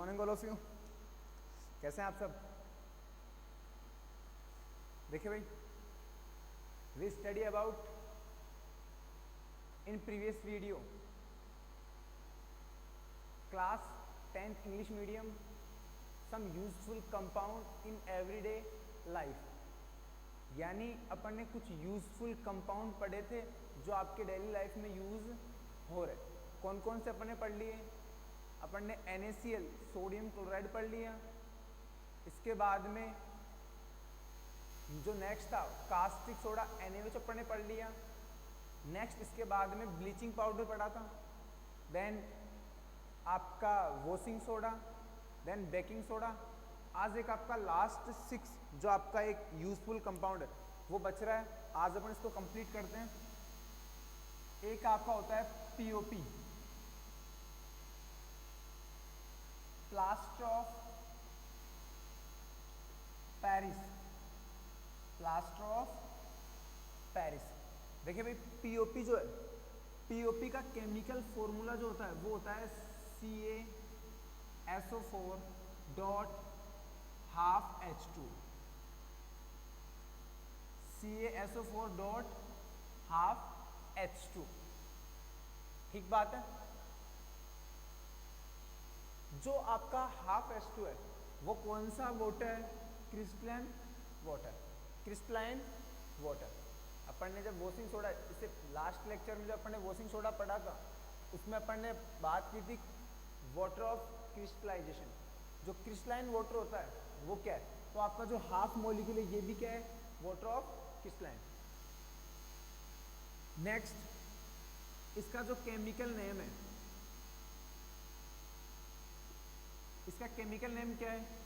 Morning all of you. कैसे हैं आप सब? देखिए भाई, we study about in previous video class 10th English medium some useful compound in everyday life. यानी अपन ने कुछ यूजफुल कंपाउंड पढ़े थे जो आपके डेली लाइफ में यूज हो रहे। कौन कौन से अपन ने पढ़ लिए? अपन ने NaCl सोडियम क्लोराइड पढ़ लिया। इसके बाद में जो नेक्स्ट था कास्टिक सोडा NaOH अपन ने पढ़ लिया। नेक्स्ट इसके बाद में ब्लीचिंग पाउडर पढ़ा था। देन आपका washing soda, then baking soda. आज एक आपका लास्ट 6 जो आपका एक यूजफुल कंपाउंड है वो बच रहा है। आज अपन इसको कंप्लीट करते हैं। एक आपका होता है POP, plaster of Paris. Plaster of Paris. देखिए भाई, POP जो है, POP का केमिकल फॉर्मूला जो होता है वो होता है CaSO4 dot half H2। CaSO4 dot half H2। ठीक बात है। जो आपका हाफ H2 है वो कौन सा वाटर है? Crystalline water. Crystalline water. अपन ने जब वॉशिंग सोडा, इससे लास्ट लेक्चर में जब अपन ने वॉशिंग सोडा पढ़ा था उसमें अपन ने बात की थी वाटर ऑफ क्रिस्टलाइजेशन। जो क्रिस्टलाइन वाटर होता है वो क्या है? तो आपका जो हाफ मॉलिक्यूल है ये भी क्या है? Water of crystalline. नेक्स्ट इसका जो केमिकल नेम है, इसका केमिकल नेम क्या है?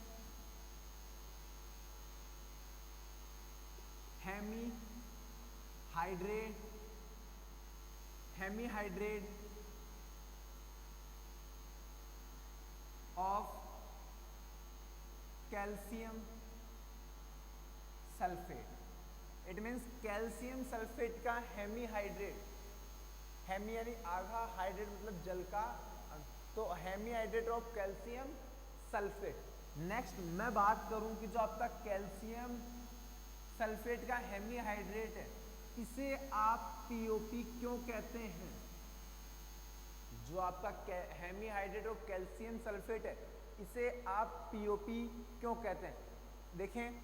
Hemihydrate of calcium sulphate. It means calcium sulphate का हेमीहाइड्रेट। हेमी यानी आधा, हाइड्रेट मतलब जल का, तो hemihydrate of calcium sulphate. Next मैं बात करूं कि जो आपका कैल्शियम सल्फेट का हेमीहाइड्रेट है इसे आप POP क्यों कहते हैं? जो आपका हेमीहाइड्रेट ऑफ कैल्शियम सल्फेट है इसे आप POP क्यों कहते हैं? देखें,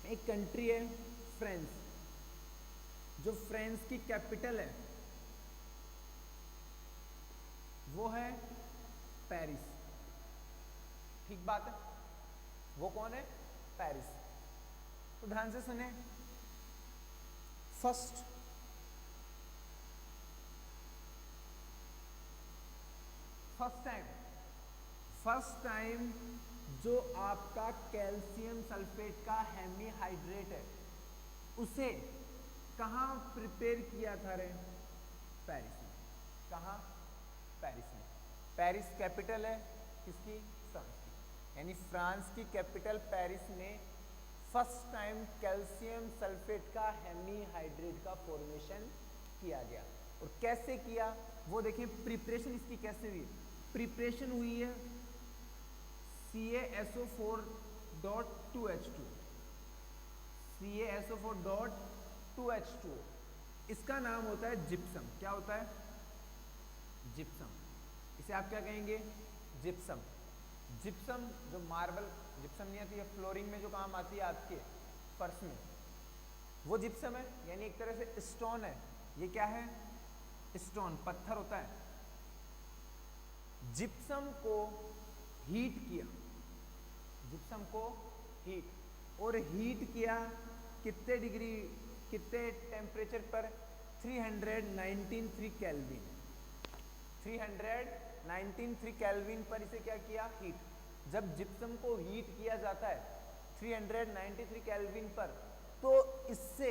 एक कंट्री है फ्रांस। जो फ्रांस की कैपिटल है वो है पेरिस। ठीक बात है। वो कौन है? पेरिस। तो ध्यान से सुने। फर्स्ट टाइम जो आपका कैल्शियम सल्फेट का हेमीहाइड्रेट है उसे कहाँ प्रिपेयर किया था रे? पेरिस में। कहाँ? पेरिस में। पेरिस कैपिटल है किसकी? फ्रांस की। यानी फ्रांस की कैपिटल पेरिस में फर्स्ट टाइम कैल्शियम सल्फेट का हेमीहाइड्रेट का फॉर्मेशन किया गया। और कैसे किया वो देखें। प्रिपरेशन इसकी कैसे हुई? प्रिपरेशन हुई है CaSO4 dot 2H2। CaSO4 dot 2H2। इसका नाम होता है जिप्सम। क्या होता है? जिप्सम। इसे आप क्या कहेंगे? जिप्सम। जिप्सम जो मार्बल जिप्सम नहीं आती है, फ्लोरिंग में जो काम आती है आपके फर्श में, वो जिप्सम है। यानी एक तरह से स्टोन है। ये क्या है? स्टोन, पत्थर होता है। जिप्सम को हीट किया। जिप्सम को हीट, और हीट किया कितने डिग्री, कितने टेम्परेचर पर? 319 केल्विन। 319 केल्विन पर इसे क्या किया? हीट। जब जिप्सम को हीट किया जाता है 393 केल्विन पर, तो इससे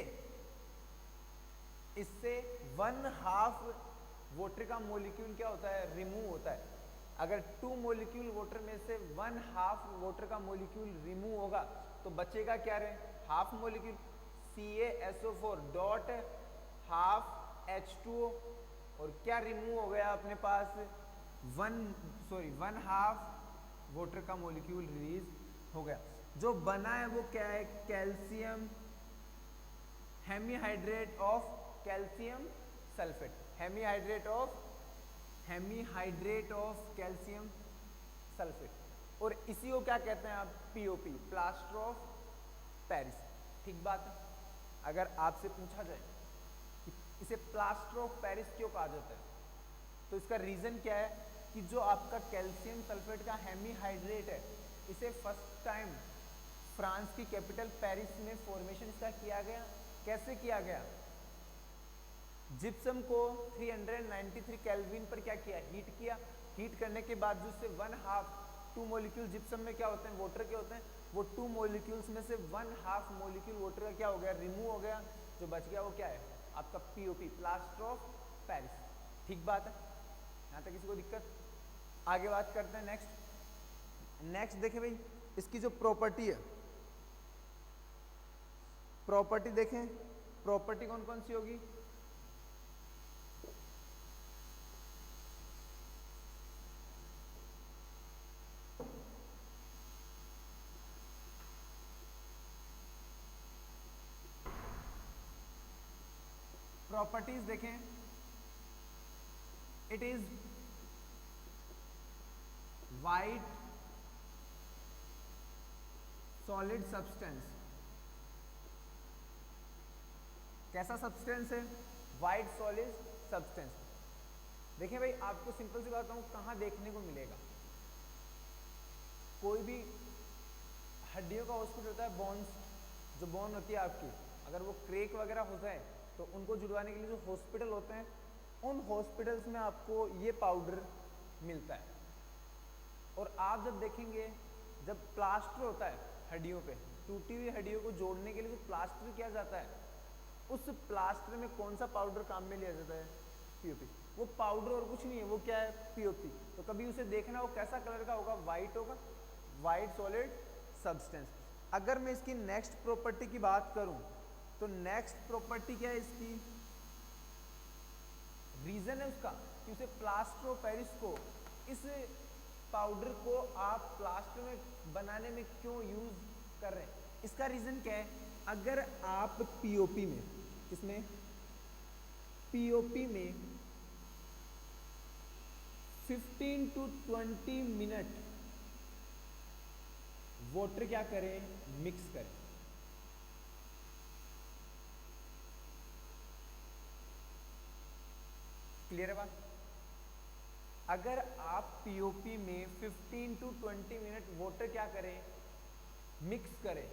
1/2 वाटर का मॉलिक्यूल क्या होता है? रिमूव होता है। अगर 2 मॉलिक्यूल वाटर में से 1/2 वाटर का मॉलिक्यूल रिमूव होगा तो बचेगा क्या रहे? Half molecule CaSO4 dot half H2O। और क्या रिमूव हो गया अपने पास? 1 सॉरी 1/2 वाटर का मॉलिक्यूल रिलीज हो गया। जो बना है वो क्या है, calcium hemihydrate of calcium sulphate, hemihydrate of calcium sulphate. और इसी को क्या कहते हैं आप, पीओपी, प्लास्टर ऑफ पेरिस। ठीक बात है। अगर आपसे पूछा जाए कि इसे प्लास्टर ऑफ पेरिस क्यों कहा जाता है, तो इसका रीजन क्या है कि जो आपका कैल्शियम सल्फेट का हेमीहाइड्रेट है, इसे फर्स्ट टाइम फ्रांस की कैपिटल पेरिस में फॉर्मेशन इसका किया गया। कैसे किया गया, जिप्सम को 393 केल्विन पर क्या किया, हीट किया। हीट करने के बाद जो से 1/2 2 मॉलिक्यूल जिप्सम में क्या होते हैं, वाटर के होते हैं, वो 2 मॉलिक्यूल्स में से 1/2 मॉलिक्यूल वाटर का क्या हो गया, रिमूव हो गया। जो बच गया वो क्या है, आपका पीओपी, प्लास्टर ऑफ पेरिस। ठीक बात है, यहाँ तक किसी को दिक्कत। आगे बात करते हैं नेक्स्ट देखें भाई, इसकी जो प्रॉपर्टी है, प्रॉपर्टी देखें, प्रॉपर्टी कौन कौन सी होगी। प्रॉपर्टीज देखें, it is white solid substance. कैसा सब्सटेंस है, वाइट सॉलिड सब्सटेंस। देखिए भाई, आपको सिंपल सी बात बताऊं, कहां देखने को मिलेगा, कोई भी हड्डियों का हॉस्पिटल होता है, बोन्स, जो बोन होती है आपकी, अगर वो क्रेक वगैरह हो जाए तो उनको जुड़वाने के लिए जो हॉस्पिटल होते हैं, उन हॉस्पिटल्स में आपको ये पाउडर मिलता है। और आप जब देखेंगे, जब प्लास्टर होता है हड्डियों पे, टूटी हुई हड्डियों को जोड़ने के लिए जो प्लास्टर किया जाता है, उस प्लास्टर में कौन सा पाउडर काम में लिया जाता है, पीओपी। वो पाउडर और कुछ नहीं है, वो क्या है, पीओपी। तो कभी उसे देखना, वो कैसा कलर का होगा, वाइट होगा, वाइट सॉलिड सब्सटेंस। अगर मैं इसकी नेक्स्ट प्रॉपर्टी की बात करूं, तो नेक्स्ट प्रॉपर्टी क्या है इसकी, रीजन है उसका कि उसे प्लास्टर ऑफ पेरिस को, इस पाउडर को आप प्लास्टर में बनाने में क्यों यूज कर रहे हैं, इसका रीजन क्या है। अगर आप पीओपी में, किसमें, पीओपी में 15 to 20 मिनट वाटर क्या करें, मिक्स करें। क्लियर है बात। अगर आप पीओपी में 15 to 20 मिनट वाटर क्या करें, मिक्स करें,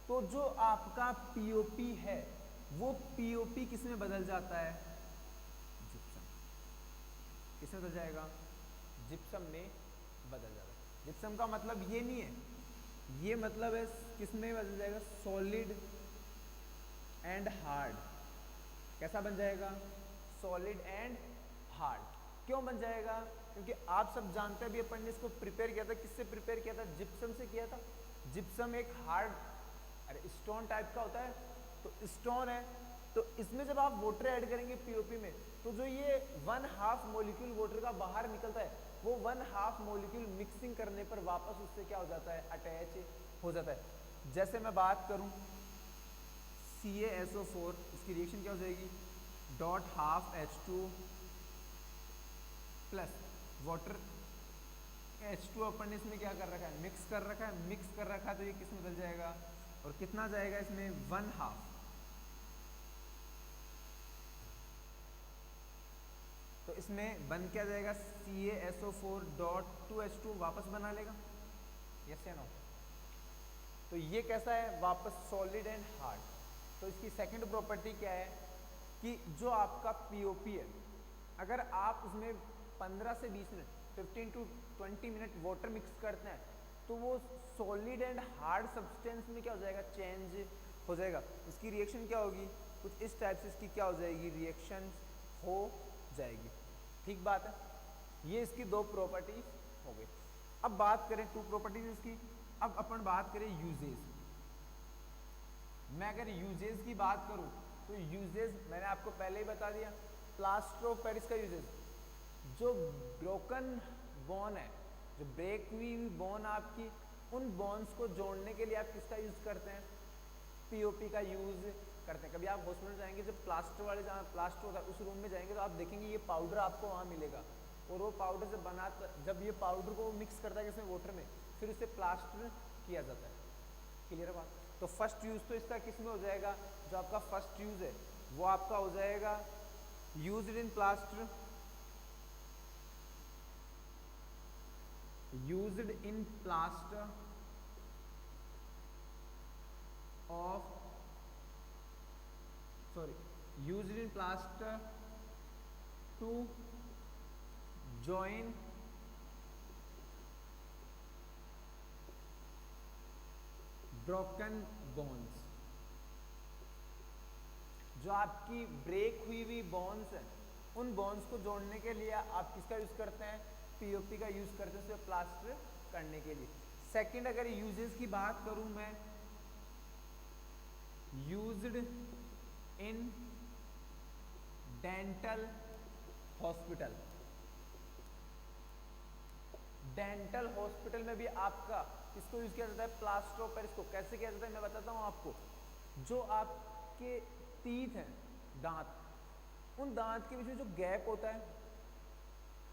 तो जो आपका पीओपी है वो पीओपी किस में बदल जाता है, जिप्सम। किस में बदल जाएगा, जिप्सम में बदल जाता है। जिप्सम का मतलब ये नहीं है, ये मतलब है किस में बदल जाएगा, सॉलिड एंड हार्ड। कैसा बन जाएगा, सॉलिड एंड हार्ड। क्यों बन जाएगा, क्योंकि आप सब जानते हैं, अभी अपन ने इसको प्रिपेयर किया था, किससे प्रिपेयर किया था, जिप्सम से किया था। जिप्सम एक हार्ड, अरे स्टोन टाइप का होता है, तो स्टोन है, तो इसमें जब आप वाटर ऐड करेंगे पीओपी में, तो जो ये 1/2 मॉलिक्यूल वाटर का बाहर निकलता है, वो 1/2 मॉलिक्यूल मिक्सिंग करने पर वापस उससे क्या हो जाता है, अटैच हो जाता है। जैसे मैं बात करूं CaSO4, इसकी रिएक्शन क्या हो जाएगी, .12H2 प्लस वाटर, H2 अपन ने इसमें क्या कर रखा है, मिक्स कर रखा है, मिक्स कर रखा है, तो ये किस में बदल जाएगा, और कितना जाएगा इसमें, 1/2। तो इसमें बन क्या जाएगा, CaSO4.2H2 वापस बना लेगा, यस या नो। तो ये कैसा है, वापस सॉलिड एंड हार्ड। तो इसकी सेकंड प्रॉपर्टी क्या है कि जो आपका पीओपी है, अगर आप उसमें 15 से 20 minute, 15 to 20 minute water mix करते हैं, तो वो सॉलिड एंड हार्ड सब्सटेंस में क्या हो जाएगा, चेंज हो जाएगा। इसकी रिएक्शन क्या होगी, कुछ इस टाइप से इसकी क्या हो जाएगी, रिएक्शन हो जाएगी। ठीक बात है, ये इसकी दो प्रॉपर्टीज हो गई। अब बात करें 2 प्रॉपर्टीज इसकी, अब अपन बात करें यूजेज। मैं अगर यूजेज की बात करूं, तो यूजेज मैंने आपको पहले ही बता दिया, प्लास्टर ऑफ पेरिस का यूजेज, जो ब्रोकन बोन है, जो ब्रेक हुई बोन आपकी, उन बोन्स को जोड़ने के लिए आप किसका यूज करते हैं? पीओपी का यूज करते हैं। कभी आप हॉस्पिटल जाएंगे, जब प्लास्टर वाले जहाँ प्लास्टर होता है उस रूम में जाएंगे तो आप देखेंगे ये पाउडर आपको वहाँ मिलेगा, और वो पाउडर से बना, जब ये पाउडर को मिक्स करता है इसमें वाटर में, फिर उसे प्लास्टर किया जाता है। क्लियर है बात? तो फर्स्ट यूज तो इसका किस में हो जाएगा? जो आपका फर्स्ट यूज है वो आपका हो जाएगा used in plaster, used in plaster of used in plaster to join broken bones। जो आपकी ब्रेक हुई बोन्स है, उन बोन्स को जोड़ने के लिए आप किसका यूज करते हैं? पीओपी का यूज करते हैं उसे प्लास्टर करने के लिए। सेकंड अगर यूजेस की बात करूं मैं, used in dental hospital. Dental hospital में भी आपका किसको यूज किया जाता है? प्लास्टर ऑफ पेरिस को। कैसे किया जाता है मैं बताता हूं आपको। जो आपके टीथ हैं, दांत, उन दांत के बीच में जो गैप होता है,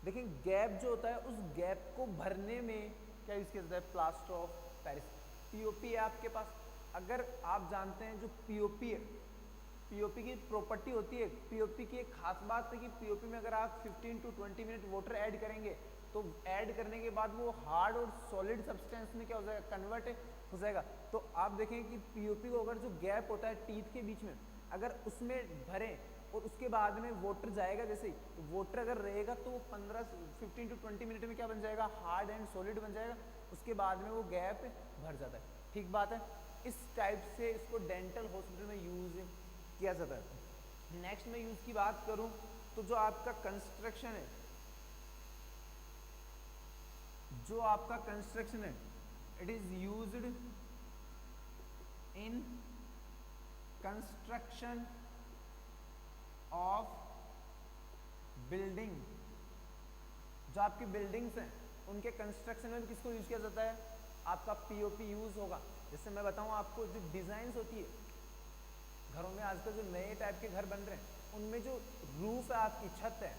देखिए गैप जो होता है, उस गैप को भरने में क्या यूज किया जाता है? Plaster of Paris. पीओपी है आपके पास। अगर आप जानते हैं जो पीओपी है, पीओपी की प्रॉपर्टी होती है, पीओपी की एक खास बात है कि पीओपी में अगर आप 15 to 20 मिनट वाटर ऐड करेंगे तो ऐड करने के बाद वो हार्ड और सॉलिड सब्सटेंस में क्या हो जाएगा? कन्वर्ट हो जाएगा। तो आप देखें कि पीओपी को अगर जो गैप होता है टीथ के बीच में, अगर उसमें भरें और उसके बाद में वाटर जाएगा, जैसे तो वाटर अगर रहेगा तो 15 to 20 मिनट में क्या बन जाएगा? हार्ड एंड सॉलिड बन जाएगा। उसके बाद में वो गैप भर जाता है। ठीक बात है। इस टाइप से इसको डेंटल हॉस्पिटल में यूज किया जाता है। नेक्स्ट में यूज की बात करूं तो जो आपका कंस्ट्रक्शन है, जो आपका कंस्ट्रक्शन है, it is used in construction of building. जो आपकी बिल्डिंग्स हैं उनके कंस्ट्रक्शन में भी किसको यूज किया जाता है? आपका पीओपी यूज होगा। जैसे मैं बताऊं आपको, जो डिजाइन्स होती है घरों में, आजकल जो नए टाइप के घर बन रहे हैं उनमें जो रूफ है, आपकी छत है,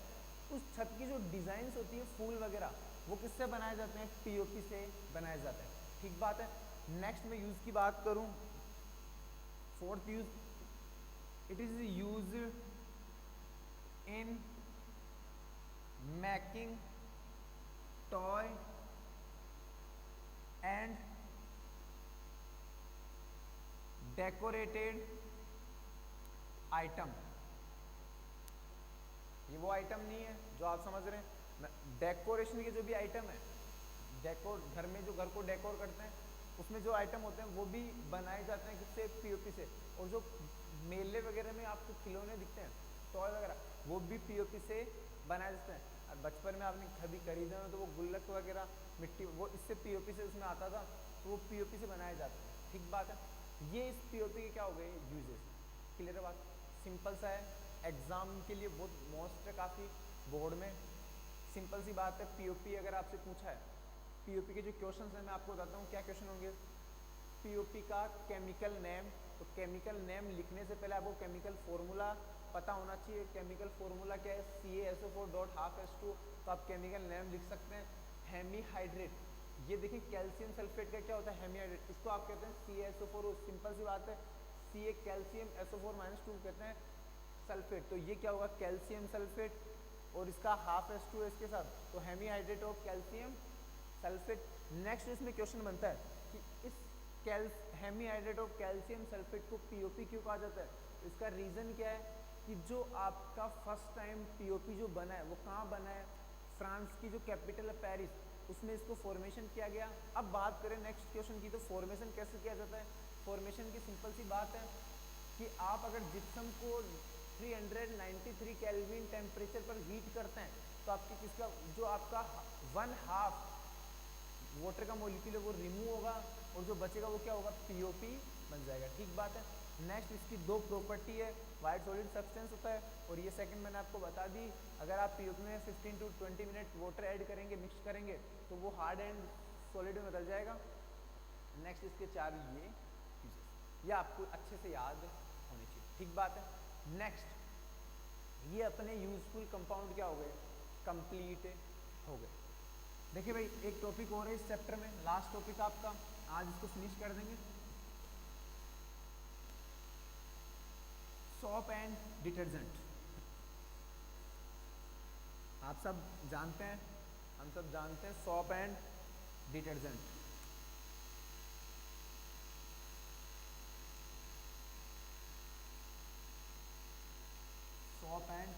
उस छत की जो डिजाइन्स होती है, फूल वगैरह, वो किससे बनाए जाते हैं? पीओपी से बनाए जाते हैं। ठीक बात है। नेक्स्ट में यूज की बात करूं, fourth use, it is use in making toy and decorated item. ये वो आइटम नहीं है जो आप समझ रहे हैं। डेकोरेशन के जो भी आइटम है, डेकोर, घर में जो घर को डेकोर करते हैं, उसमें जो आइटम होते हैं वो भी बनाए जाते हैं किससे? पीओपी से। और जो मेले वगैरह में आपको खिलौने दिखते हैं, टॉय वगैरह, वो भी पीओपी से बनाए जाते हैं। और बचपन में आपने कभी खरीदे हो तो वो गुल्लक वगैरह, मिट्टी, वो इससे पीओपी से उसमें आता था, तो वो पीओपी से बनाए जाते हैं। ठीक बात है। ये इस पीओपी के क्या हो गए? यूजेस। क्लियर है बात? सिंपल सा है, एग्जाम के लिए बहुत मोस्ट है काफ़ी, बोर्ड में सिंपल सी बात है। पीओपी अगर आपसे पूछा है, पीओपी के जो क्वेश्चंस हैं मैं आपको बताता हूँ क्या क्वेश्चन होंगे। पीओपी का केमिकल नेम, तो केमिकल नेम लिखने से पहले आपको केमिकल फॉर्मूला पता होना चाहिए। केमिकल फॉर्मूला क्या है? CaSO4.2H2। तो आप केमिकल नेम लिख सकते हैं। हेमीहाइड्रेट, ये देखिए कैल्शियम सल्फेट का क्या होता है? हेमीहाइड्रेट, इसको आप कहते हैं CaSO4। सिंपल सी बात है, Ca कैल्शियम, SO4-2 कहते हैं सल्फेट, तो ये क्या होगा? कैल्शियम सल्फेट, और इसका हाफ H2 है इसके साथ, तो hemihydrate of calcium sulphate. Next इसमें क्वेश्चन बनता है कि इस हेमीहाइड्रेट ऑफ कैल्शियम सल्फेट को पीओपी क्यों कहा जाता है? इसका रीजन क्या है कि जो आपका फर्स्ट टाइम पीओपी जो बना है वो कहाँ बना है? फ्रांस की जो कैपिटल है पेरिस, उसमें इसको फॉर्मेशन किया गया। अब बात करें नेक्स्ट क्वेश्चन की, तो फॉर्मेशन कैसे किया जाता है? फॉर्मेशन की सिंपल सी बात है कि आप अगर जिप्सम को 393 केल्विन टेम्परेचर पर हीट करते हैं तो आपकी किसका, जो आपका 1/2 वाटर का मॉलिक्यूल है वो रिमूव होगा, और जो बचेगा वो क्या होगा? पीओपी बन जाएगा। ठीक बात है। नेक्स्ट इसकी दो प्रॉपर्टी है, वाइट सॉलिड सब्सटेंस होता है और ये सेकंड मैंने आपको बता दी, अगर आप पीओपी में 15 to 20 मिनट वाटर ऐड करेंगे, मिक्स करेंगे तो वो हार्ड एंड सॉलिड में बदल जाएगा। नेक्स्ट इसके चार ये ये आपको अच्छे से याद होनी चाहिए। ठीक बात है। नेक्स्ट ये अपने यूजफुल कंपाउंड क्या हो गए, कंप्लीट हो गए। देखिए भाई एक टॉपिक और है इस चैप्टर में, लास्ट टॉपिक आपका, आज इसको फिनिश कर देंगे। Soap and detergent. आप सब जानते हैं, हम सब जानते हैं soap and detergent. Soap and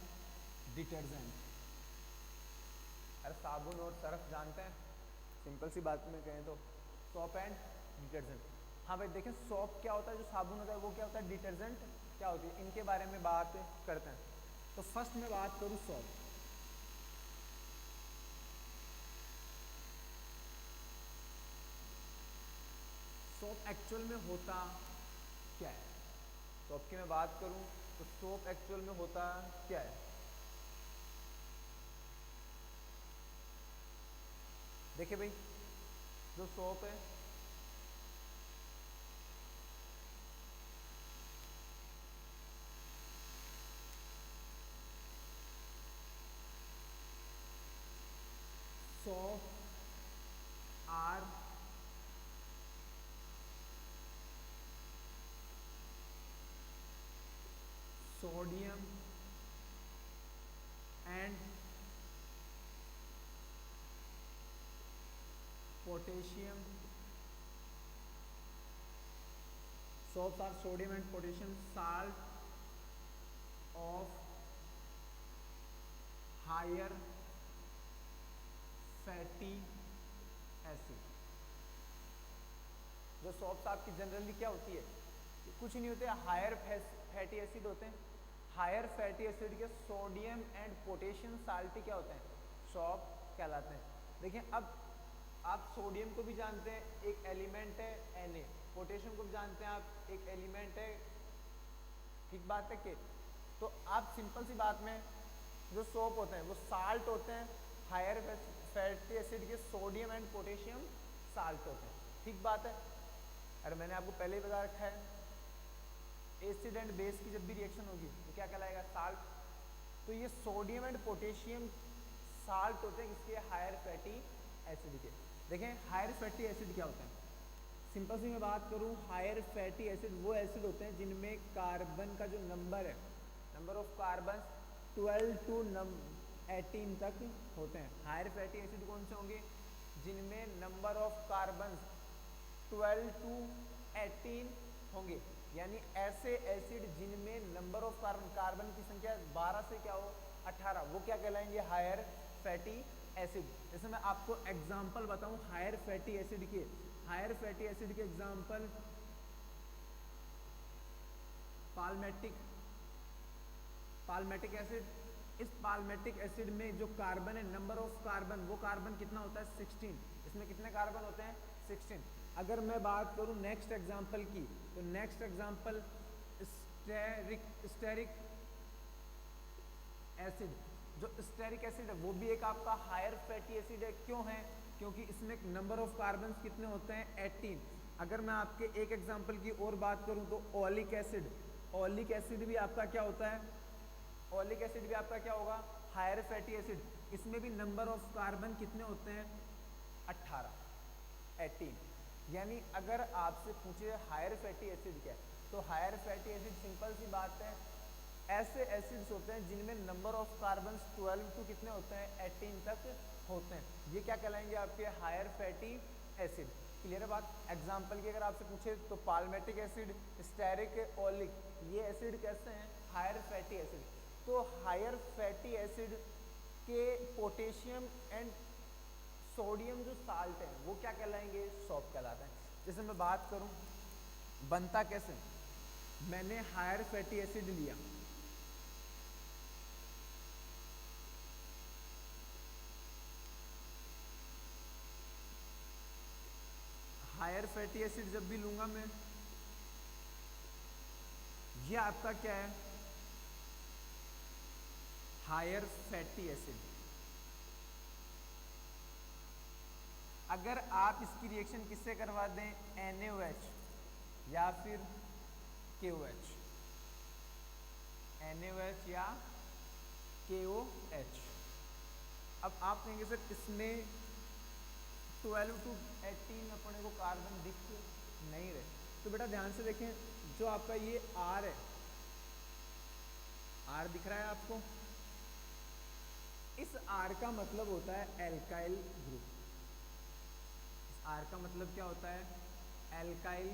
detergent, अरे साबुन और सर्फ जानते हैं, सिंपल सी बात में कहें तो सोप एंड डिटर्जेंट। हाँ भाई देखें, सोप क्या होता है, जो साबुन होता है वो क्या होता है, डिटर्जेंट क्या होती है, इनके बारे में बात करते हैं। तो फर्स्ट मैं बात करूँ सोप। सोप एक्चुअल में होता क्या है, सोप की मैं बात करूं तो सोप एक्चुअल में होता क्या है। देखिए भाई जो सोप है soap are sodium and potassium, soaps are sodium and potassium salt of higher fatty acid। जो सोप्स आपकी जनरली क्या होती है, कुछ नहीं होते, हायर फैटी एसिड होते हैं। हायर फैटी एसिड के सोडियम एंड पोटेशियम साल्ट क्या होते हैं, सोप कहलाते हैं। देखिए अब आप सोडियम को भी जानते हैं, एक एलिमेंट है Na, पोटेशियम को भी जानते हैं आप, एक एलिमेंट है। ठीक बात है कि तो आप सिंपल सी बात में जो सोप होते हैं वो साल्ट होते हैं, हायर फैटी एसिड के सोडियम एंड पोटेशियम साल्ट होते हैं। ठीक बात है। अरे मैंने आपको पहले ही बता रखा है, एसिड एंड बेस की जब भी रिएक्शन होगी तो क्या कहलाएगा, साल्ट। तो ये सोडियम एंड पोटेशियम साल्ट होते हैं इसके हायर फैटी एसिड के। देखें हायर फैटी एसिड क्या होता है, सिंपल सी मैं बात करूं, हायर फैटी एसिड वो एसिड होते हैं जिनमें कार्बन का जो नंबर है, नंबर ऑफ कार्बन 12 to 18 तक होते हैं। हायर फैटी एसिड कौन से होंगे, जिनमें नंबर ऑफ कार्बन 12 to 18 होंगे, यानी ऐसे एसिड जिनमें नंबर ऑफ कार्बन की संख्या 12 से क्या हो 18, वो क्या कहलाएंगे, हायर फैटी एसिड। जैसे मैं आपको एग्जांपल बताऊं हायर फैटी एसिड के, हायर फैटी एसिड के एग्जांपल पाल्मेटिक एसिड। इस पाल्मेटिक एसिड में जो कार्बन है, नंबर ऑफ कार्बन, वो कार्बन कितना होता है 16, इसमें कितने कार्बन होते हैं 16। अगर मैं बात करूं नेक्स्ट एग्जांपल की, तो नेक्स्ट एग्जांपल स्टेरिक एसिड। जो स्टेरिक एसिड है वो भी एक आपका हायर फैटी एसिड है। क्यों है, क्योंकि इसमें नंबर ऑफ कार्बन कितने होते हैं 18। अगर मैं आपके एक एग्जांपल की और बात करूं तो ओलिक एसिड, ओलिक एसिड भी आपका क्या होता है, ओलिक एसिड भी आपका क्या होगा, हायर फैटी एसिड। इसमें भी नंबर ऑफ कार्बन कितने होते हैं 18। यानी अगर आपसे पूछे हायर फैटी एसिड क्या है, तो हायर फैटी एसिड सिंपल सी बात है, ऐसे एसिड्स होते हैं जिनमें नंबर ऑफ कार्बन 12 टू कितने होते हैं 18 तक होते हैं, ये क्या कहलाएंगे आपके हायर फैटी एसिड। क्लियर है बात। एग्जाम्पल की अगर आपसे पूछे तो पाल्मेटिक एसिड, स्टेरिक, ओलिक, ये एसिड कैसे हैं, हायर फैटी एसिड। तो हायर फैटी एसिड के पोटेशियम एंड सोडियम जो साल्ट है वो क्या कहलाएंगे, सोप कहलाते हैं। जैसे मैं बात करूं बनता कैसे, मैंने हायर फैटी एसिड लिया, हायर फैटी एसिड जब भी लूंगा मैं ये आपका क्या है, हायर फैटी एसिड। अगर आप इसकी रिएक्शन किससे करवा दें, NaOH या फिर KOH, NaOH या KOH। अब आप कहेंगे सर इसमें 12 to 18 अपने को कार्बन दिख नहीं रहे, तो बेटा ध्यान से देखें, जो आपका ये R है, R दिख रहा है आपको, इस R का मतलब होता है एल्काइल ग्रुप। R का मतलब क्या होता है, एल्काइल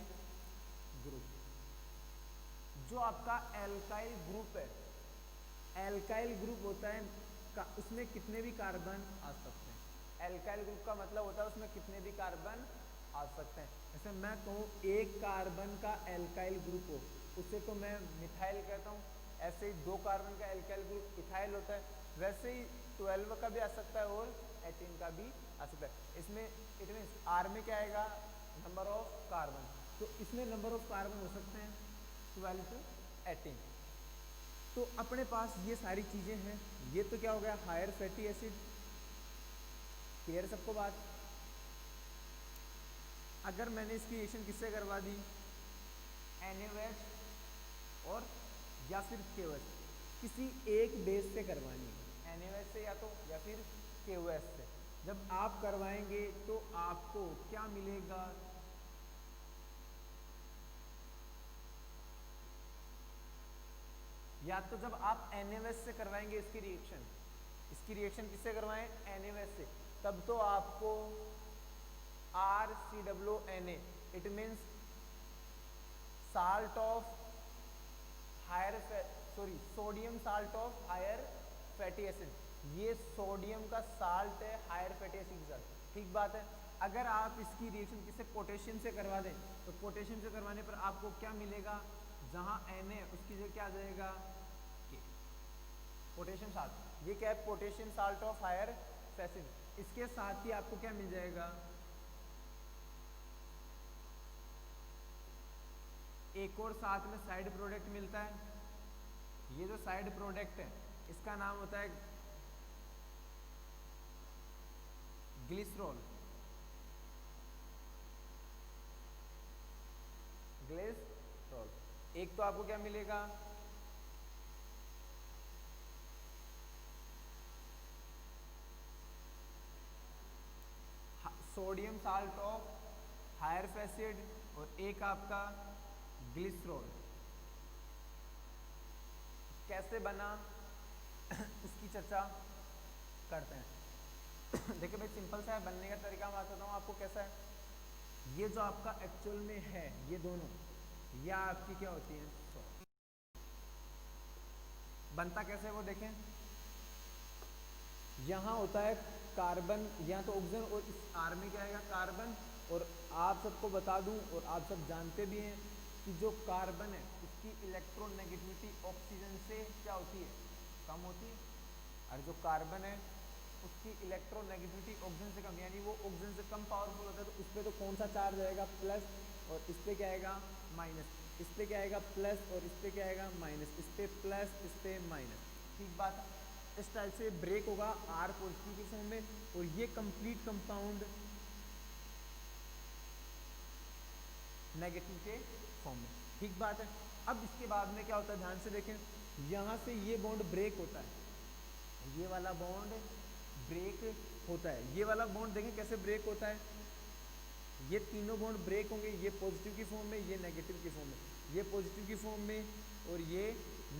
ग्रुप। जो आपका एल्काइल ग्रुप है, एल्काइल ग्रुप होता है उसमें कितने भी कार्बन आ सकते हैं। एल्काइल ग्रुप का मतलब होता है उसमें कितने भी कार्बन आ सकते हैं। जैसे मैं कहूँ एक कार्बन का एल्काइल ग्रुप हो, उसे तो मैं मिथाइल कहता हूँ। ऐसे ही 2 कार्बन का एल्काइल ग्रुप इथाइल होता है। वैसे ही 12 का भी आ सकता है और 18 का भी आ सकता है। इसमें इट मीन्स R में क्या आएगा, नंबर ऑफ कार्बन, तो इसमें नंबर ऑफ कार्बन हो सकते हैं 12 to 18। तो अपने पास ये सारी चीजें हैं। ये तो क्या हो गया, हायर फैटी एसिड। क्लियर सबको बात। अगर मैंने इसकी रिएक्शन किससे करवा दी, NaOH और या फिर KOH, किसी एक बेस से करवानी है, NaOH से या फिर KOH से। जब आप करवाएंगे तो आपको क्या मिलेगा, या तो जब आप NaOH से करवाएंगे इसकी रिएक्शन किससे करवाएं, NaOH से, तब तो आपको RCOONA, it means salt of higher sodium salt of higher fatty acid. ये सोडियम का साल्ट है हायर फैटी एसिड के साथ। ठीक बात है। अगर आप इसकी रिएक्शन किससे, पोटेशियम से करवा दें, तो पोटेशियम से करवाने पर आपको क्या मिलेगा, जहां Na उसकी जगह क्या आ जाएगा, K, पोटेशियम साल्ट। ये क्या है, potassium salt of higher acid. इसके साथ ही आपको क्या मिल जाएगा, एक और साथ में साइड प्रोडक्ट मिलता है। ये जो साइड प्रोडक्ट है इसका नाम होता है ग्लिसरॉल। ग्लिसरॉल। एक तो आपको क्या मिलेगा, sodium salt of higher acid और एक आपका ग्लिसरॉल। कैसे बना इसकी चर्चा करते हैं। देखिए भाई सिंपल सा है, बनने का तरीका मैं बताता हूँ आपको कैसा है। ये जो आपका एक्चुअल में है, ये दोनों, या आपकी क्या होती है, बनता कैसे है वो देखें। यहाँ होता है कार्बन, यहाँ तो ऑक्सीजन, और इस R में क्या आएगा, कार्बन। और आप सबको बता दूं, और आप सब जानते भी हैं कि जो कार्बन है उसकी इलेक्ट्रोनेगेटिविटी ऑक्सीजन से क्या होती है, कम होती है। और जो कार्बन है उसकी इलेक्ट्रोनेगेटिविटी ऑक्सीजन से कम, यानी वो ऑक्सीजन से कम पावरफुल होता है। तो उस पर तो कौन सा चार्ज आएगा, प्लस, और इस पर क्या आएगा, माइनस। इस पर क्या आएगा, प्लस, और इस पर क्या आएगा, माइनस। इस पर प्लस, इस पर माइनस। ठीक बात। इस टाइप से ब्रेक होगा R पॉजिटिव के फॉर्म में, और ये कंप्लीट कंपाउंड नेगेटिव के फॉर्म में। ठीक बात है। अब इसके बाद में क्या होता है, ध्यान से देखें, यहां से ये बॉन्ड ब्रेक होता है, ये वाला बॉन्ड ब्रेक होता है। ये वाला बॉन्ड देखें कैसे ब्रेक होता है, ये तीनों बॉन्ड ब्रेक होंगे, ये पॉजिटिव की फॉर्म में, ये नेगेटिव की फॉर्म में, ये पॉजिटिव की फॉर्म में और ये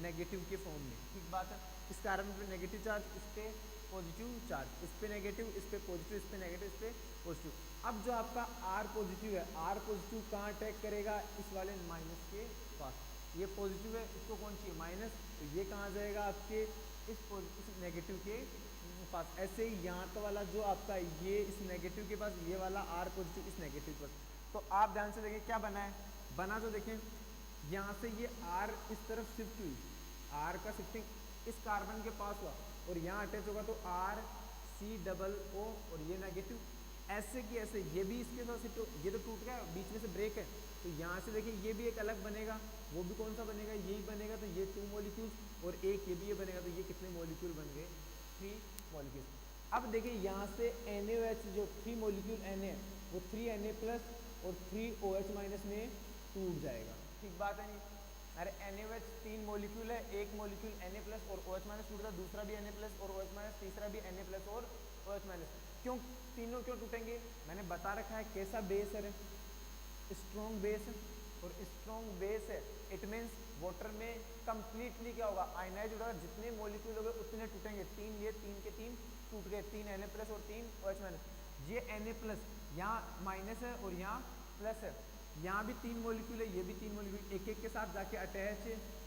नेगेटिव के फॉर्म में। ठीक बात है। इस कार्बन पे नेगेटिव चार्ज, इस पे पॉजिटिव चार्ज, इस पे नेगेटिव, इस पे पॉजिटिव, इस पे नेगेटिव, इस पे पॉजिटिव। अब जो आपका R पॉजिटिव है, R पॉजिटिव कहाँ अटैक करेगा, इस वाले माइनस के पास। ये पॉजिटिव है, इसको कौन चाहिए, माइनस, तो ये कहाँ जाएगा आपके इस नेगेटिव के पास। ऐसे ही यहाँ का वाला जो आपका ये इस नेगेटिव के पास, ये वाला R पॉजिटिव इस नेगेटिव के पास। तो आप ध्यान से देखें क्या बना है, बना तो देखें यहाँ से ये R इस तरफ शिफ्ट हुई, R का शिफ्टिंग इस कार्बन के पास हुआ और यहाँ अटैच होगा तो RCOO और ये नेगेटिव। ऐसे की ऐसे ये भी इसके साथ शिफ्ट हो, ये तो टूट गया, बीच में से ब्रेक है, तो यहाँ से देखिए ये भी एक अलग बनेगा, वो भी कौन सा बनेगा, यही बनेगा, तो ये 2 मॉलिक्यूल्स और एक ये भी ये बनेगा, तो ये कितने मॉलिक्यूल बन गए, 3 मॉलिक्यूल्स। अब देखिए यहाँ से NaOH जो 3 मॉलिक्यूल Na है वो 3Na प्लस और 3OH माइनस में टूट जाएगा, ठीक बात है नहीं। अरे NaOH 3 मॉलिक्यूल है, एक मॉलिक्यूल Na प्लस और OH माइनस टूटता, दूसरा भी Na प्लस और OH माइनस, तीसरा भी Na प्लस और OH माइनस। क्यों तीनों क्यों टूटेंगे, मैंने बता रखा है कैसा बेस है, स्ट्रॉन्ग बेस है, और स्ट्रॉन्ग बेस है इट मीन्स वाटर में कंप्लीटली क्या होगा, आयनाइज होगा, जितने मॉलिक्यूल हो गए उतने टूटेंगे, 3 ये 3 के 3 टूट गए, 3 Na प्लस और 3 OH माइनस। ये Na प्लस यहाँ माइनस है और यहाँ प्लस है, यहाँ भी 3 मॉलिक्यूल है, ये भी 3 मॉलिक्यूल, एक एक के साथ जाके अटैच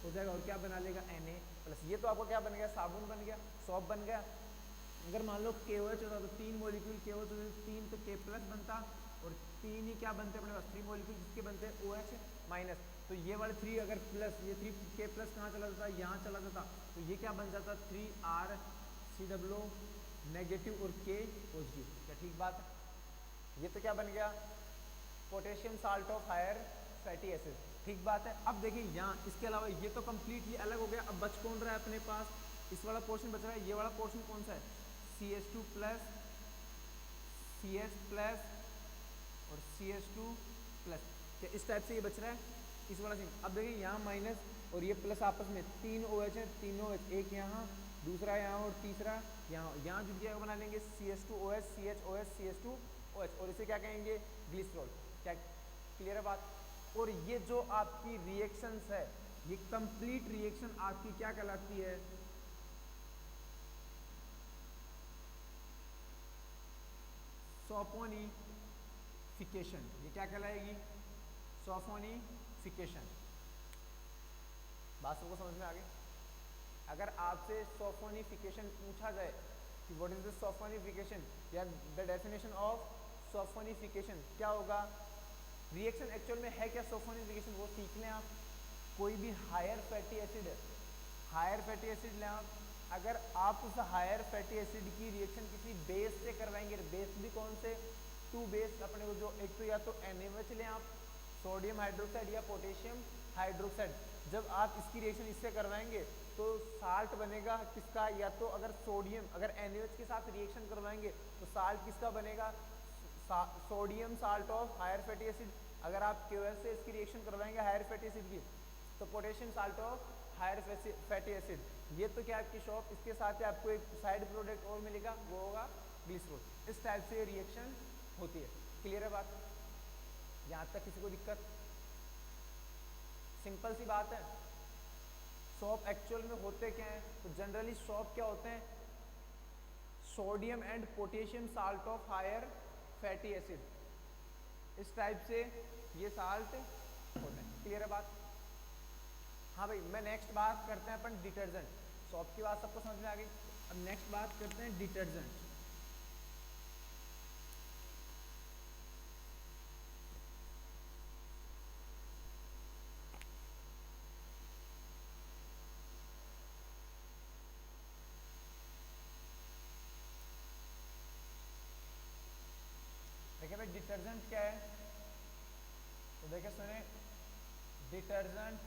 हो जाएगा और क्या बना लेगा, Na प्लस। ये तो आपको क्या बन गया, साबुन बन गया, सॉप बन गया। अगर मान लो KOH होता तो 3 मॉलिक्यूल KOH होते, 3 तो K प्लस बनता और 3 ही क्या बनते अपने पास, 3 मॉलिक्यूल जिसके बनते हैं OH माइनस। तो ये वाले 3 अगर प्लस, ये 3 K प्लस कहाँ चला जाता, यहाँ चला जाता, तो ये क्या बन जाता, 3RCOO नेगेटिव और K पॉजिटिव, क्या ठीक बात है। ये तो क्या बन गया, potassium salt of higher fatty acid, ठीक बात है। अब देखिए यहाँ इसके अलावा ये तो कम्प्लीटली अलग हो गया, अब बच कौन रहा है अपने पास, इस वाला पोर्शन बच रहा है, ये वाला पोर्शन कौन सा है, CH2 प्लस CS प्लस और CH2 प्लस, क्या इस टाइप से ये बच रहा है, इस वाला सीन। अब देखिए यहाँ माइनस और ये प्लस आपस में 3 OH है, तीनों OH, एक यहाँ दूसरा यहाँ और तीसरा यहाँ, यहाँ जुड़ जाएगा, बना लेंगे CH2OH CHOH CH2OH और इसे क्या कहेंगे, ग्लिसरॉल, क्या क्लियर है बात। और ये जो आपकी रिएक्शंस है, ये कंप्लीट रिएक्शन आपकी क्या कहलाती है, सॉफोनिफिकेशन, ये क्या कहलाएगी, सॉफोनिफिकेशन। बात सबको समझ में आ गई। अगर आपसे सॉफोनिफिकेशन पूछा जाए कि व्हाट इज द सॉफोनिफिकेशन या द डेफिनेशन ऑफ सॉफोनिफिकेशन, क्या होगा, रिएक्शन एक्चुअल में है क्या सॉफोनिफिकेशन, वो सीख लें आप। कोई भी हायर फैटी एसिड है, हायर फैटी एसिड लें आप, अगर आप उस हायर फैटी एसिड की रिएक्शन किसी बेस से करवाएंगे, बेस भी कौन से, 2 बेस अपने को, जो एक तो या तो NaOH लें आप, सोडियम हाइड्रोक्साइड या पोटेशियम हाइड्रोक्साइड, जब आप इसकी रिएक्शन इससे करवाएंगे तो साल्ट बनेगा किसका, या तो अगर सोडियम, अगर NaOH के साथ रिएक्शन करवाएंगे तो साल्ट किसका बनेगा, sodium salt of higher fatty acid. अगर आप KOH से इसकी रिएक्शन करवाएंगे हायर फैटी एसिड की, तो potassium salt of higher fatty acid. ये तो क्या आपकी शॉप, इसके साथ ही आपको एक साइड प्रोडक्ट और मिलेगा, वो होगा ग्लिसरॉल। इस टाइप से रिएक्शन होती है, क्लियर है बात, यहाँ तक किसी को दिक्कत, सिंपल सी बात है। सॉप एक्चुअल में होते क्या हैं, तो जनरली सॉप क्या होते हैं, sodium and potassium salt of higher fatty acid, इस टाइप से ये साल्ट होते हैं, क्लियर है बात। हाँ भाई, मैं नेक्स्ट बात करते हैं अपन डिटर्जेंट, सॉप की बात सबको समझ में आ गई। अब नेक्स्ट बात करते हैं डिटर्जेंट। देखिए भाई डिटर्जेंट क्या है, तो देखिए सुने, detergent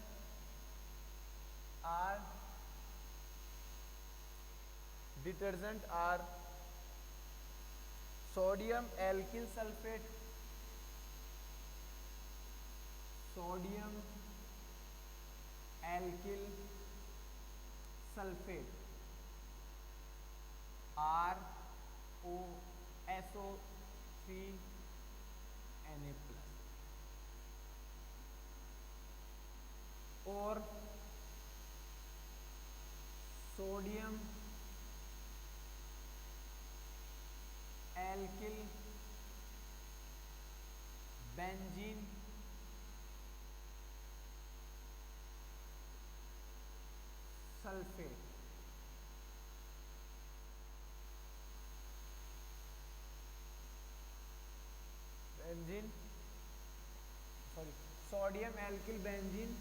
are sodium alkyl sulphate, sodium alkyl sulphate, ROSO3Na plus, और sodium alkyl benzene sulphate, benzene sorry sodium alkyl benzene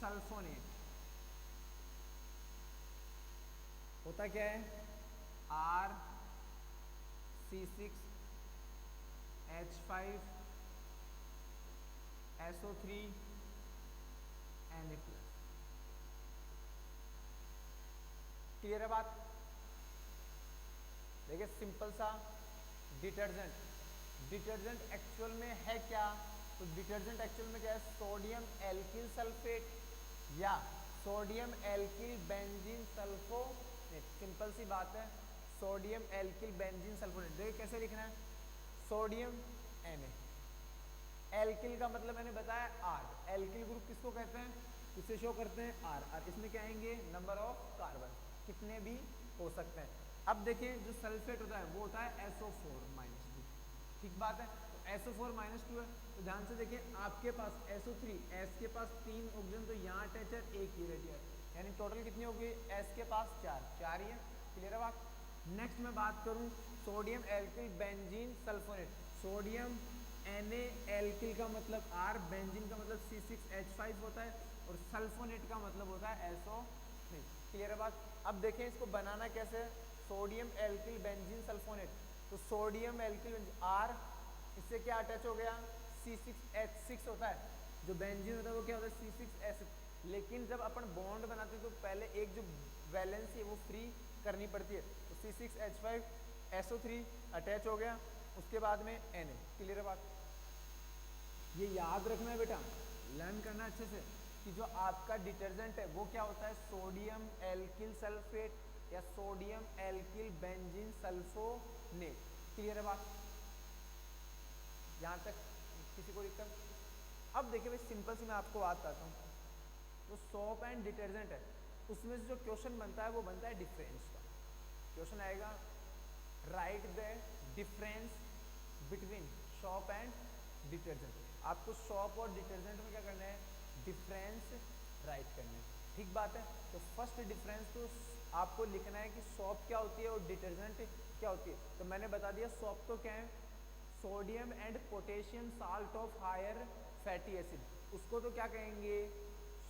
sulphonate, होता क्या है, RC6H5 SO3 Na plus. Clear है बात? देखिए सिंपल सा डिटर्जेंट, डिटर्जेंट एक्चुअल में है क्या? तो डिटर्जेंट एक्चुअल में क्या है? सोडियम एल्किल सल्फेट या sodium alkyl benzene sulphonate. Simple सी बात है, सोडियम एल्किल बेंजीन सल्फोनेट। देखिए कैसे लिखना है, सोडियम Na, एल्किल का मतलब मैंने बताया R, एल्किल ग्रुप किसको कहते हैं? इसे शो करते हैं R, और इसमें क्या आएंगे? नंबर ऑफ कार्बन, कितने भी हो सकते हैं। अब देखिए जो सल्फेट होता है वो होता है SO4-2, ठीक बात है। तो SO4-2 है, तो ध्यान से देखिए आपके पास SO3, S के पास 3 ऑक्सीजन, तो यहाँ अटैच है 1 ही रेडियल, यानी टोटल कितनी होगी? S के पास 4 ही है। क्लियर है बात? नेक्स्ट मैं बात करूँ sodium alkyl benzene sulfonate. Sodium Na alkyl का मतलब R, बेंजीन का मतलब C6H5 होता है, और सल्फोनेट का मतलब होता है SO3। क्लियर है बात? अब देखें इसको बनाना कैसे है, सोडियम एल्किल बेंजीन सल्फोनेट। तो सोडियम एल्किल R, इससे क्या अटैच हो गया? C6H6 होता है, जो बेंजीन होता है वो क्या होता है? C6H। लेकिन जब अपन बॉन्ड बनाते हैं तो पहले एक जो वैलेंसी है वो फ्री करनी पड़ती है, तो C6H5 SO3 अटैच हो गया, उसके बाद में Na। क्लियर है बात? ये याद रखना है बेटा, लर्न करना अच्छे से, कि जो आपका डिटर्जेंट है वो क्या होता है? सोडियम एल्किल सल्फेट या sodium alkyl benzene sulfonate. Clear है बात? यहाँ तक किसी को दिक्कत? अब देखिए भाई सिंपल सी मैं आपको बात बताता हूँ, जो सोप एंड डिटर्जेंट है उसमें से जो क्वेश्चन बनता है वो बनता है डिफरेंस का। क्वेश्चन आएगा, right the difference between soap and detergent. आपको सोप और डिटर्जेंट में क्या करना है? डिफरेंस राइट करना है, ठीक बात है। तो फर्स्ट डिफरेंस तो आपको लिखना है कि सोप क्या होती है और डिटर्जेंट क्या होती है। तो मैंने बता दिया सोप तो क्या है? Sodium and potassium salt of higher fatty acid, उसको तो क्या कहेंगे?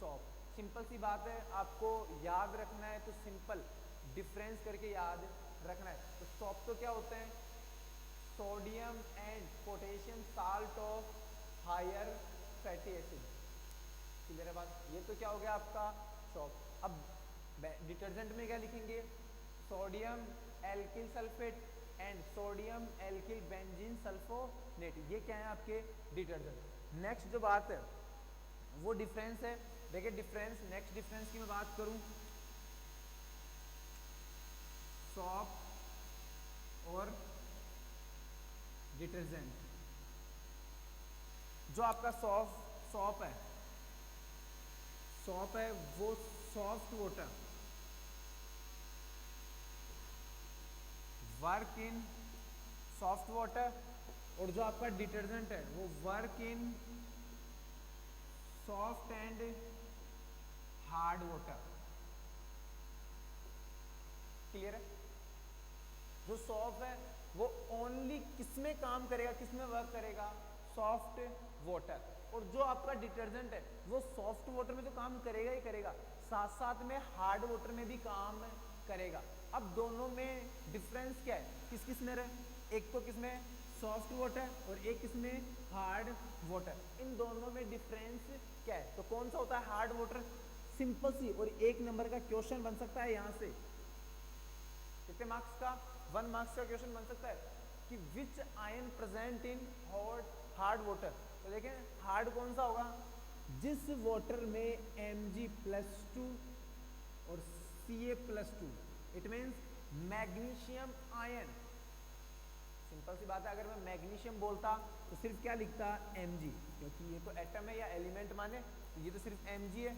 सोप। सिंपल सी बात है, आपको याद रखना है तो सिंपल डिफरेंस करके याद रखना है। तो सोप तो क्या होते हैं? Sodium and potassium salt of higher fatty acid. Clear है बात? ये तो क्या हो गया आपका सोप। अब डिटर्जेंट में क्या लिखेंगे? Sodium alkyl sulphate and sodium alkyl benzene sulfonate, ये क्या है आपके डिटर्जेंट। नेक्स्ट जो बात है वो डिफरेंस है। देखिए डिफरेंस, नेक्स्ट डिफरेंस की मैं बात करूं, सोप और डिटर्जेंट। जो आपका सोप है, सोप है वो soft water work in soft water, और जो आपका डिटर्जेंट है वो work in soft and hard water. Clear है? जो सॉफ्ट है वो ओनली किसमें काम करेगा, किसमें वर्क करेगा? Soft water. और जो आपका डिटर्जेंट है वो सॉफ्ट वाटर में तो काम करेगा ही करेगा, साथ साथ में हार्ड वाटर में भी काम करेगा। अब दोनों में डिफरेंस क्या है? किस किस में रहे? एक तो किसमें? सॉफ्ट वाटर, और एक किसमें? Hard water. इन दोनों में डिफरेंस क्या है? तो कौन सा होता है? Hard water. सिंपल सी, और 1 नंबर का क्वेश्चन बन सकता है यहाँ से। कितने मार्क्स का? 1 मार्क्स का क्वेश्चन बन सकता है कि विच ion present in hard water. तो देखें हार्ड कौन सा होगा? जिस वाटर में Mg+2 और Ca+2, it means magnesium ion. Simple सी बात है, अगर मैं मैग्नीशियम बोलता तो सिर्फ क्या लिखता? Mg, क्योंकि ये तो एटम है या एलिमेंट माने, तो ये तो सिर्फ Mg है।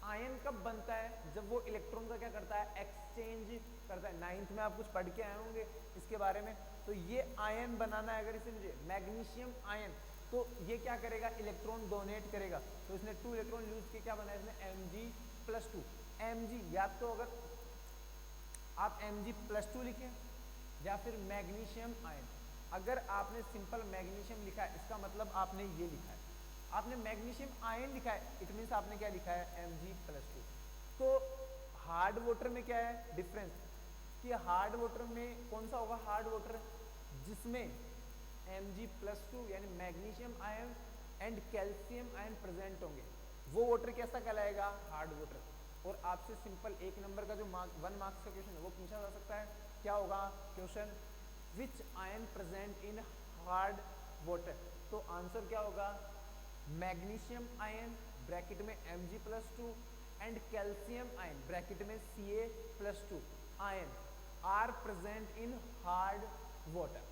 आयन कब बनता है? जब वो इलेक्ट्रॉन का क्या करता है? एक्सचेंज करता है। 9th में आप कुछ पढ़ के आए होंगे इसके बारे में। तो ये आयन बनाना है, अगर इसे मुझे मैग्नीशियम आयन, तो ये क्या करेगा? इलेक्ट्रॉन डोनेट करेगा। तो इसने 2 इलेक्ट्रॉन यूज किए, क्या बनाया इसने? Mg+2। Mg, या तो अगर आप Mg+2 लिखें या फिर मैग्नीशियम आयन। अगर आपने सिंपल मैग्नीशियम लिखा है इसका मतलब आपने ये लिखा है, आपने मैग्नीशियम आयन लिखा है, इट मीन्स आपने क्या लिखा है? Mg+2। तो हार्ड वाटर में क्या है डिफरेंस? कि हार्ड वाटर में कौन सा होगा? हार्ड वाटर जिसमें Mg+2 यानी magnesium ion and calcium ion present होंगे, वो वाटर कैसा कहलाएगा? Hard water. और आपसे सिंपल 1 नंबर का जो 1 मार्क्स का क्वेश्चन है वो पूछा जा सकता है। क्या होगा question? Which ion present in hard water? तो आंसर क्या होगा? मैग्नीशियम आयन ब्रैकेट में Mg+2 and calcium ion bracket में Ca+2 ion are present in hard water.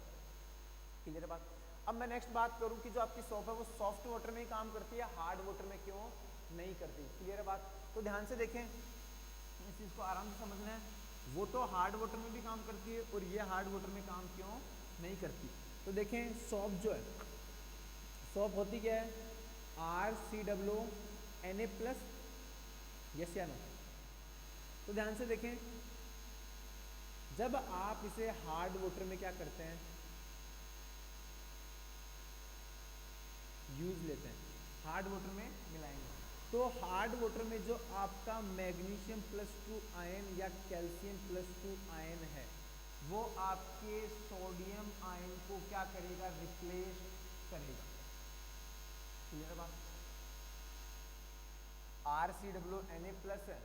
Clear है बात? अब मैं नेक्स्ट बात करूं कि जो आपकी सोप है वो सॉफ्ट वाटर में ही काम करती है, हार्ड वाटर में क्यों नहीं करती? क्लियर है बात? तो ध्यान से देखें, इस चीज को आराम से समझना है। वो तो हार्ड वाटर में भी काम करती है और ये हार्ड वाटर में काम क्यों नहीं करती? तो देखें, सॉप जो है, सॉप होती क्या है? RCOO Na+, यस या नो? तो ध्यान से देखें, जब आप इसे हार्ड वाटर में क्या करते हैं? यूज लेते हैं, हार्ड वाटर में मिलाएंगे। तो हार्ड वाटर में जो आपका मैग्नीशियम+2 आयन या कैल्शियम+2 आयन है वो आपके सोडियम आयन को क्या करेगा? रिप्लेस करेगा। क्लियर है बात? RCOO Na+ है,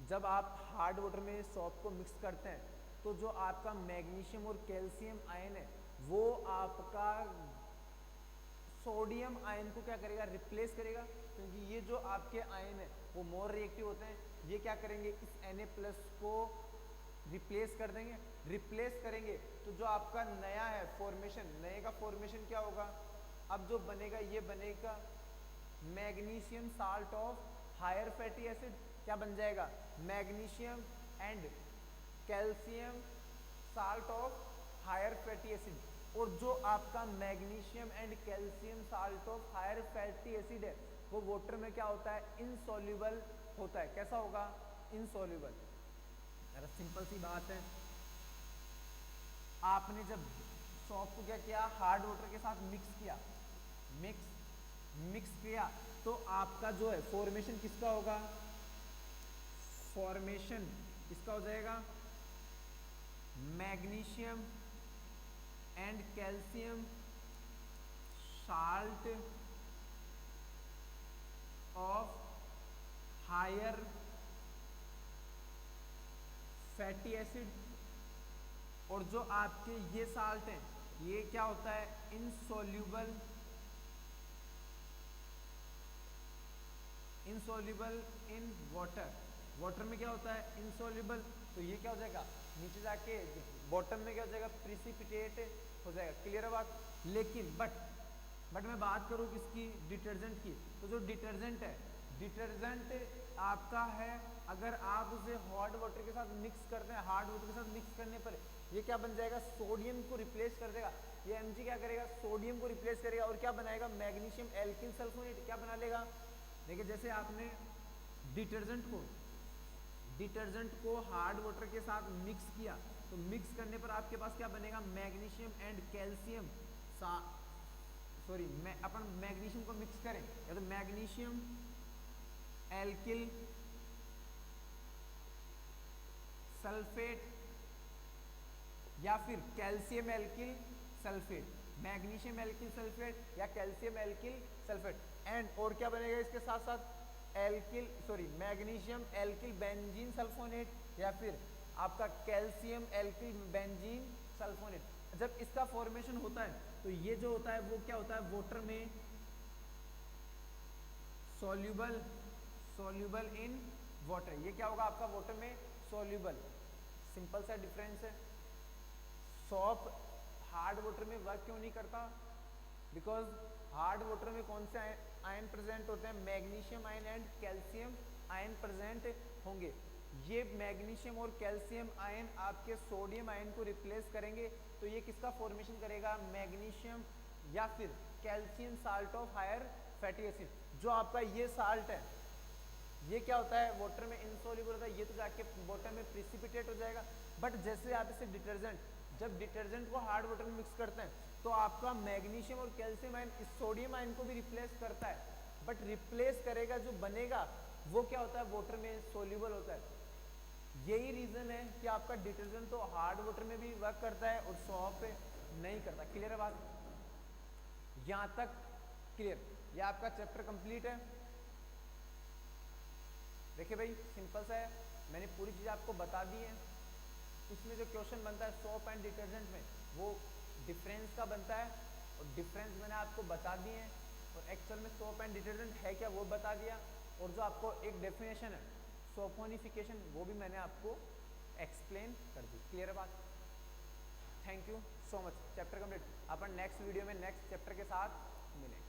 जब आप हार्ड वाटर में सॉप को मिक्स करते हैं तो जो आपका मैग्नीशियम और कैल्शियम आयन है वो आपका सोडियम आयन को क्या करेगा? रिप्लेस करेगा। क्योंकि ये जो आपके आयन है वो मोर रिएक्टिव होते हैं, ये क्या करेंगे? इस Na+ को रिप्लेस कर देंगे। रिप्लेस करेंगे तो जो आपका नया है फॉर्मेशन, नए का फॉर्मेशन क्या होगा? अब जो बनेगा ये बनेगा magnesium salt of higher fatty acid. क्या बन जाएगा? Magnesium and calcium salt of higher fatty acid. और जो आपका magnesium and calcium salt of higher fatty acid है वो वाटर में क्या होता है? इनसॉल्युबल होता है। कैसा होगा? इनसॉल्युबल। अरे सिंपल सी बात है, आपने जब सॉप को क्या किया? हार्ड वाटर के साथ मिक्स किया, मिक्स किया तो आपका जो है फॉर्मेशन किसका होगा? फॉर्मेशन किसका हो जाएगा? Magnesium and calcium salt of higher fatty acid. और जो आपके ये साल्ट हैं ये क्या होता है? Insoluble in water. वाटर में क्या होता है? इनसॉल्युबल। तो ये क्या हो जाएगा? नीचे जाके बॉटम में क्या हो जाएगा? प्रिसिपिटेट हो जाएगा। क्लियर है बात? लेकिन बट मैं बात करूँ किसकी? डिटर्जेंट की। तो जो डिटर्जेंट है, डिटर्जेंट आपका है, अगर आप उसे हॉट वाटर के साथ मिक्स करते हैं, हार्ड वाटर के साथ मिक्स करने पर ये क्या बन जाएगा? सोडियम को रिप्लेस कर देगा। ये Mg क्या करेगा? सोडियम को रिप्लेस करेगा और क्या बनाएगा? Magnesium alkyl sulphonate. क्या बना लेगा? देखिए, जैसे आपने डिटर्जेंट को हार्ड वाटर के साथ मिक्स किया तो मिक्स करने पर आपके पास क्या बनेगा? Magnesium and calcium upon magnesium को मिक्स करें या तो मैग्नीशियम एल्किल सल्फेट या फिर calcium alkyl sulphate, magnesium alkyl sulphate या कैल्शियम एल्किल सल्फेट। एंड और क्या बनेगा इसके साथ साथ? मैग्नीशियम एल्किल बेंजीन सल्फोनेट या फिर आपका कैल्शियम एल्किल बेंजीन सल्फोनेट। जब इसका फॉर्मेशन होता है तो ये जो होता है वो क्या होता है? वाटर में सॉल्यूबल इन वाटर। ये क्या होगा आपका? वाटर में सॉल्यूबल। सिंपल सा डिफरेंस है। सॉप हार्ड वाटर में वर्क क्यों नहीं करता? बिकॉज हार्ड वाटर में कौन से आयन प्रेजेंट होते हैं? Magnesium ion and calcium ion present होंगे। ये मैग्नीशियम और कैल्शियम आयन आपके सोडियम आयन को रिप्लेस करेंगे तो ये किसका फॉर्मेशन करेगा? मैग्नीशियम या फिर calcium salt of higher fatty acid. जो आपका ये साल्ट है ये क्या होता है? वाटर में इनसॉल्युबल होता है, ये तो जाके वाटर में प्रिसिपिटेट हो जाएगा। बट जैसे आप इसे जब डिटर्जेंट को हार्ड वाटर में मिक्स करते हैं तो आपका मैग्नीशियम और कैल्शियम आयन इस सोडियम आयन को भी रिप्लेस करता है। बट रिप्लेस करेगा, जो बनेगा वो क्या होता है? वाटर में सोल्यूबल होता है। यही रीजन है कि आपका डिटर्जेंट तो हार्ड वाटर में भी वर्क करता है और सॉप पे नहीं करता। क्लियर है बात? यहां तक क्लियर? ये आपका चैप्टर कंप्लीट है। देखिए भाई सिंपल सा है, मैंने पूरी चीज आपको बता दी है। इसमें जो क्वेश्चन बनता है सोप एंड डिटर्जेंट में, वो डिफरेंस का बनता है, और डिफरेंस मैंने आपको बता दिए हैं, और एक्चुअल में सोप एंड डिटर्जेंट है क्या वो बता दिया, और जो आपको एक डेफिनेशन है सोपोनिफिकेशन वो भी मैंने आपको एक्सप्लेन कर दी। क्लियर है बात? Thank you so much. Chapter complete. Upon next video में नेक्स्ट चैप्टर के साथ मिलेंगे।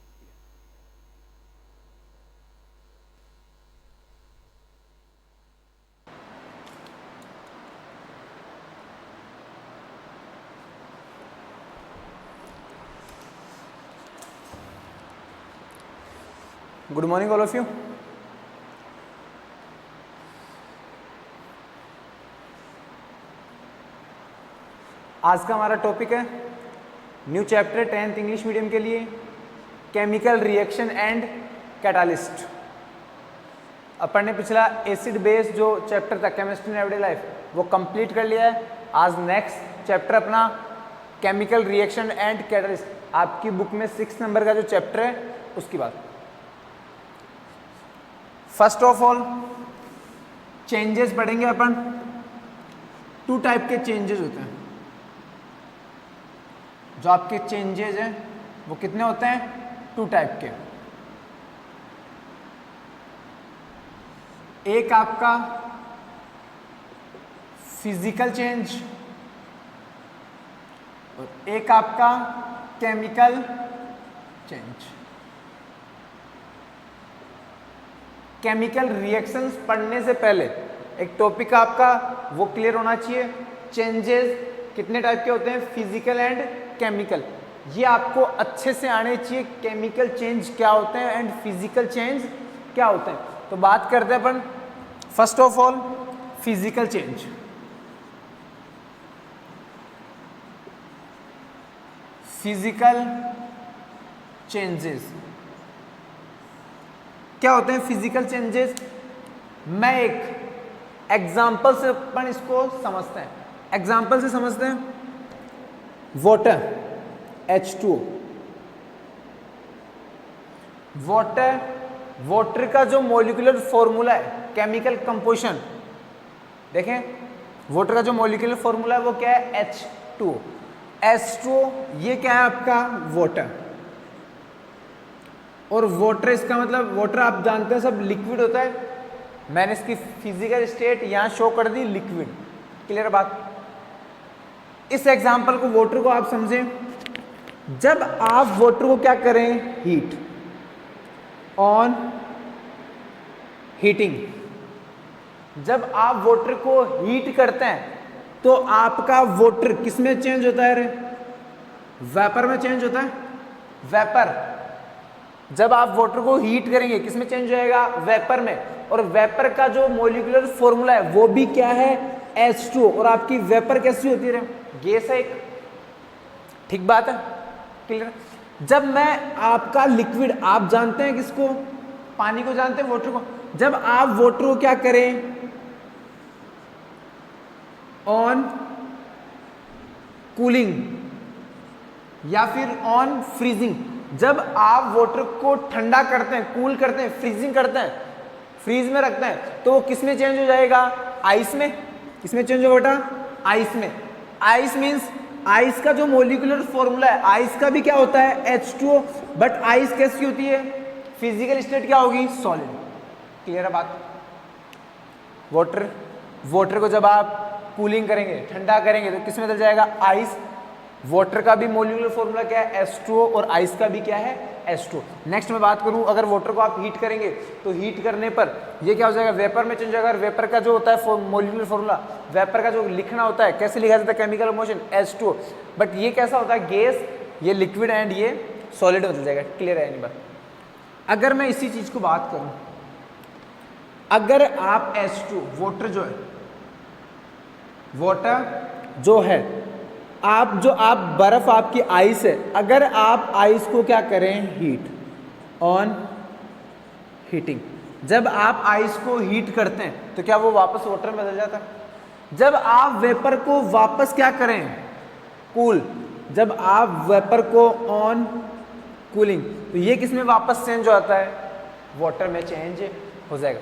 Good morning all of you. आज का हमारा टॉपिक है new chapter 10th English medium के लिए, केमिकल रिएक्शन एंड कैटालिस्ट। अपन ने पिछला एसिड बेस जो चैप्टर था केमिस्ट्री इन एवरीडे लाइफ वो कंप्लीट कर लिया है। आज नेक्स्ट चैप्टर अपना केमिकल रिएक्शन एंड कैटालिस्ट। आपकी बुक में 6 नंबर का जो चैप्टर है उसकी बात। फर्स्ट ऑफ ऑल चेंजेस पढ़ेंगे अपन। 2 टाइप के चेंजेस होते हैं। जो आपके चेंजेस हैं वो कितने होते हैं? 2 टाइप के। एक आपका फिजिकल चेंज और एक आपका केमिकल चेंज। केमिकल रिएक्शंस पढ़ने से पहले एक टॉपिक आपका वो क्लियर होना चाहिए। चेंजेस कितने टाइप के होते हैं? Physical and chemical. ये आपको अच्छे से आने चाहिए। केमिकल चेंज क्या होते हैं एंड फिजिकल चेंज क्या होते हैं। तो बात करते हैं अपन first of all physical change. Physical changes क्या होते हैं? फिजिकल चेंजेस मैं एक एग्जाम्पल से अपन इसको समझते हैं। एग्जाम्पल से समझते हैं। Water H2O। वाटर का जो मॉलिक्यूलर फॉर्मूला है, केमिकल कंपोजिशन देखें, वाटर का जो मॉलिक्यूलर फॉर्मूला है वो क्या है? H2O। H2O ये क्या है आपका? वाटर। और वाटर इसका मतलब वाटर आप जानते हैं सब लिक्विड होता है। मैंने इसकी फिजिकल स्टेट यहां शो कर दी, लिक्विड। क्लियर बात? इस एग्जांपल को वाटर को आप समझें। जब आप वाटर को क्या करें? Heat on heating. जब आप वाटर को हीट करते हैं तो आपका वाटर किस में चेंज होता है? वेपर में चेंज होता है। वेपर जब आप वाटर को हीट करेंगे किस में चेंज हो जाएगा? वेपर में। और वेपर का जो मॉलिक्यूलर फॉर्मूला है वो भी क्या है? H2O। और आपकी वेपर कैसी होती है? गैस है एक। ठीक बात है? क्लियर? जब मैं आपका लिक्विड, आप जानते हैं किसको? पानी को जानते हैं, वाटर को। जब आप वाटर को क्या करें? ऑन कूलिंग या फिर ऑन फ्रीजिंग। जब आप वाटर को ठंडा करते हैं, कूल करते हैं, फ्रीजिंग करते हैं, फ्रीज में रखते हैं, तो वो किस में चेंज हो जाएगा? आइस में। किसमें चेंज होगा बेटा? आइस में। आइस मींस आइस का जो मॉलिक्यूलर फॉर्मूला है, आइस का भी क्या होता है? H2O। बट आइस कैसी होती है? फिजिकल स्टेट क्या होगी? सॉलिड। क्लियर है बात? वाटर को जब आप कूलिंग करेंगे, ठंडा करेंगे, तो किस में बदल जाएगा? आइस। वाटर का भी मॉलिक्यूलर फॉर्मूला क्या है? H2O। और आइस का भी क्या है? H2O। नेक्स्ट मैं बात करूं, अगर वाटर को आप हीट करेंगे तो हीट करने पर ये क्या हो जाएगा? वेपर में चेंज होगा। वेपर का जो होता है मॉलिक्यूलर फॉर्मूला, वेपर का जो लिखना होता है, कैसे लिखा जाता है? Chemical motion H2O। बट ये कैसा होता है? गैस। ये लिक्विड एंड ये सॉलिड बदल जाएगा। क्लियर है? बात। अगर मैं इसी चीज को बात करूं, अगर आप H2 वाटर जो है, वाटर जो है, आप बर्फ आपकी आइस है, अगर आप आइस को क्या करें? Heat on heating. जब आप आइस को हीट करते हैं तो क्या वो वापस वाटर में बदल जाता है? जब आप वेपर को वापस क्या करें? कूल। जब आप वेपर को ऑन कूलिंग। तो ये किस में वापस चेंज हो जाता है? वाटर में चेंज हो जाएगा।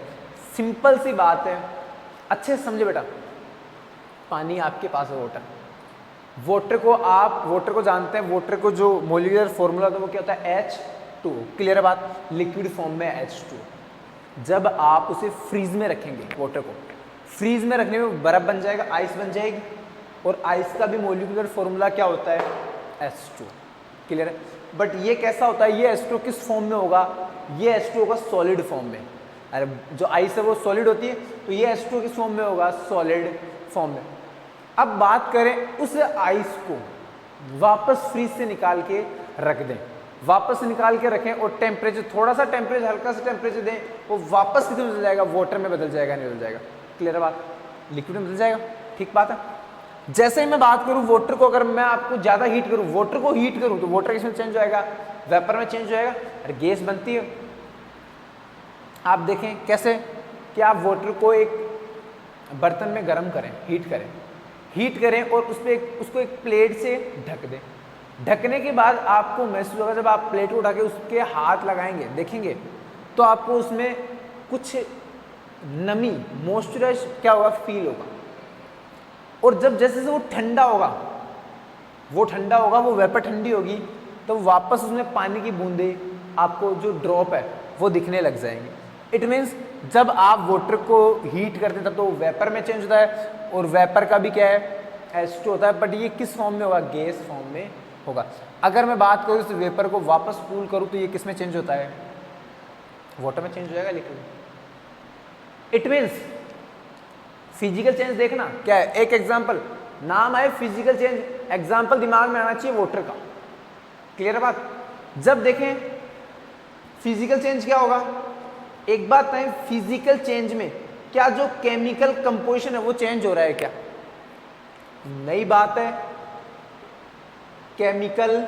सिंपल सी बात है, अच्छे से समझे बेटा। पानी आपके पास है, वाटर को जानते हैं, वाटर को जो मोलिकुलर फॉर्मूला होता है वो क्या होता है? H2। क्लियर है बात? लिक्विड फॉर्म में H2। जब आप उसे फ्रीज में रखेंगे, वाटर को फ्रीज में रखने में बर्फ बन जाएगा, आइस बन जाएगी, और आइस का भी मोलिकुलर फॉर्मूला क्या होता है? H2। क्लियर है? बट ये कैसा होता है? ये H2 किस फॉर्म में होगा? ये H2 होगा सॉलिड फॉर्म में। अरे जो आइस है वो सॉलिड होती है, तो ये H2 किस फॉर्म में होगा? सॉलिड फॉर्म में। अब बात करें उस आइस को वापस फ्रीज से निकाल के रख दें, वापस निकाल के रखें और टेम्परेचर, थोड़ा सा टेम्परेचर, हल्का सा टेम्परेचर दें, वो वापस कितने में बदल जाएगा? वाटर में बदल जाएगा, नहीं बदल जाएगा? क्लियर है बात? लिक्विड में बदल जाएगा। ठीक बात है। जैसे ही मैं बात करूं वाटर को, अगर मैं आपको ज्यादा हीट करूं, वाटर को हीट करूं, तो वाटर किसमें चेंज हो जाएगा? वेपर में चेंज हो जाएगा। अरे गैस बनती है। आप देखें कैसे कि आप वाटर को एक बर्तन में गर्म करें, हीट करें और उसको एक प्लेट से ढक दें। ढकने के बाद आपको महसूस होगा, जब आप प्लेट को उठा के उसके हाथ लगाएंगे, देखेंगे, तो आपको उसमें कुछ नमी, मॉइस्चराइज क्या होगा? फील होगा। और जब जैसे वो ठंडा होगा, वो वेपर ठंडी होगी, तो वापस उसमें पानी की बूंदे, आपको जो ड्रॉप है वो दिखने लग जाएंगे। इट मीन्स जब आप वाटर को हीट करते हैं तब तो वेपर में चेंज होता है, और वेपर का भी क्या है? H2 होता है। बट ये किस फॉर्म में होगा? गैस फॉर्म में होगा। अगर मैं बात करूँ इस वेपर को वापस कूल करूँ, तो ये किस में चेंज होता है? वाटर में चेंज हो जाएगा, liquid. It means physical change देखना क्या है? एक एग्जांपल, नाम आए फिजिकल चेंज, एग्जांपल दिमाग में आना चाहिए वाटर का। क्लियर है बात? जब देखें फिजिकल चेंज क्या होगा, एक बात है, फिजिकल चेंज में क्या जो केमिकल कंपोजिशन है वो चेंज हो रहा है क्या? नई बात है। केमिकल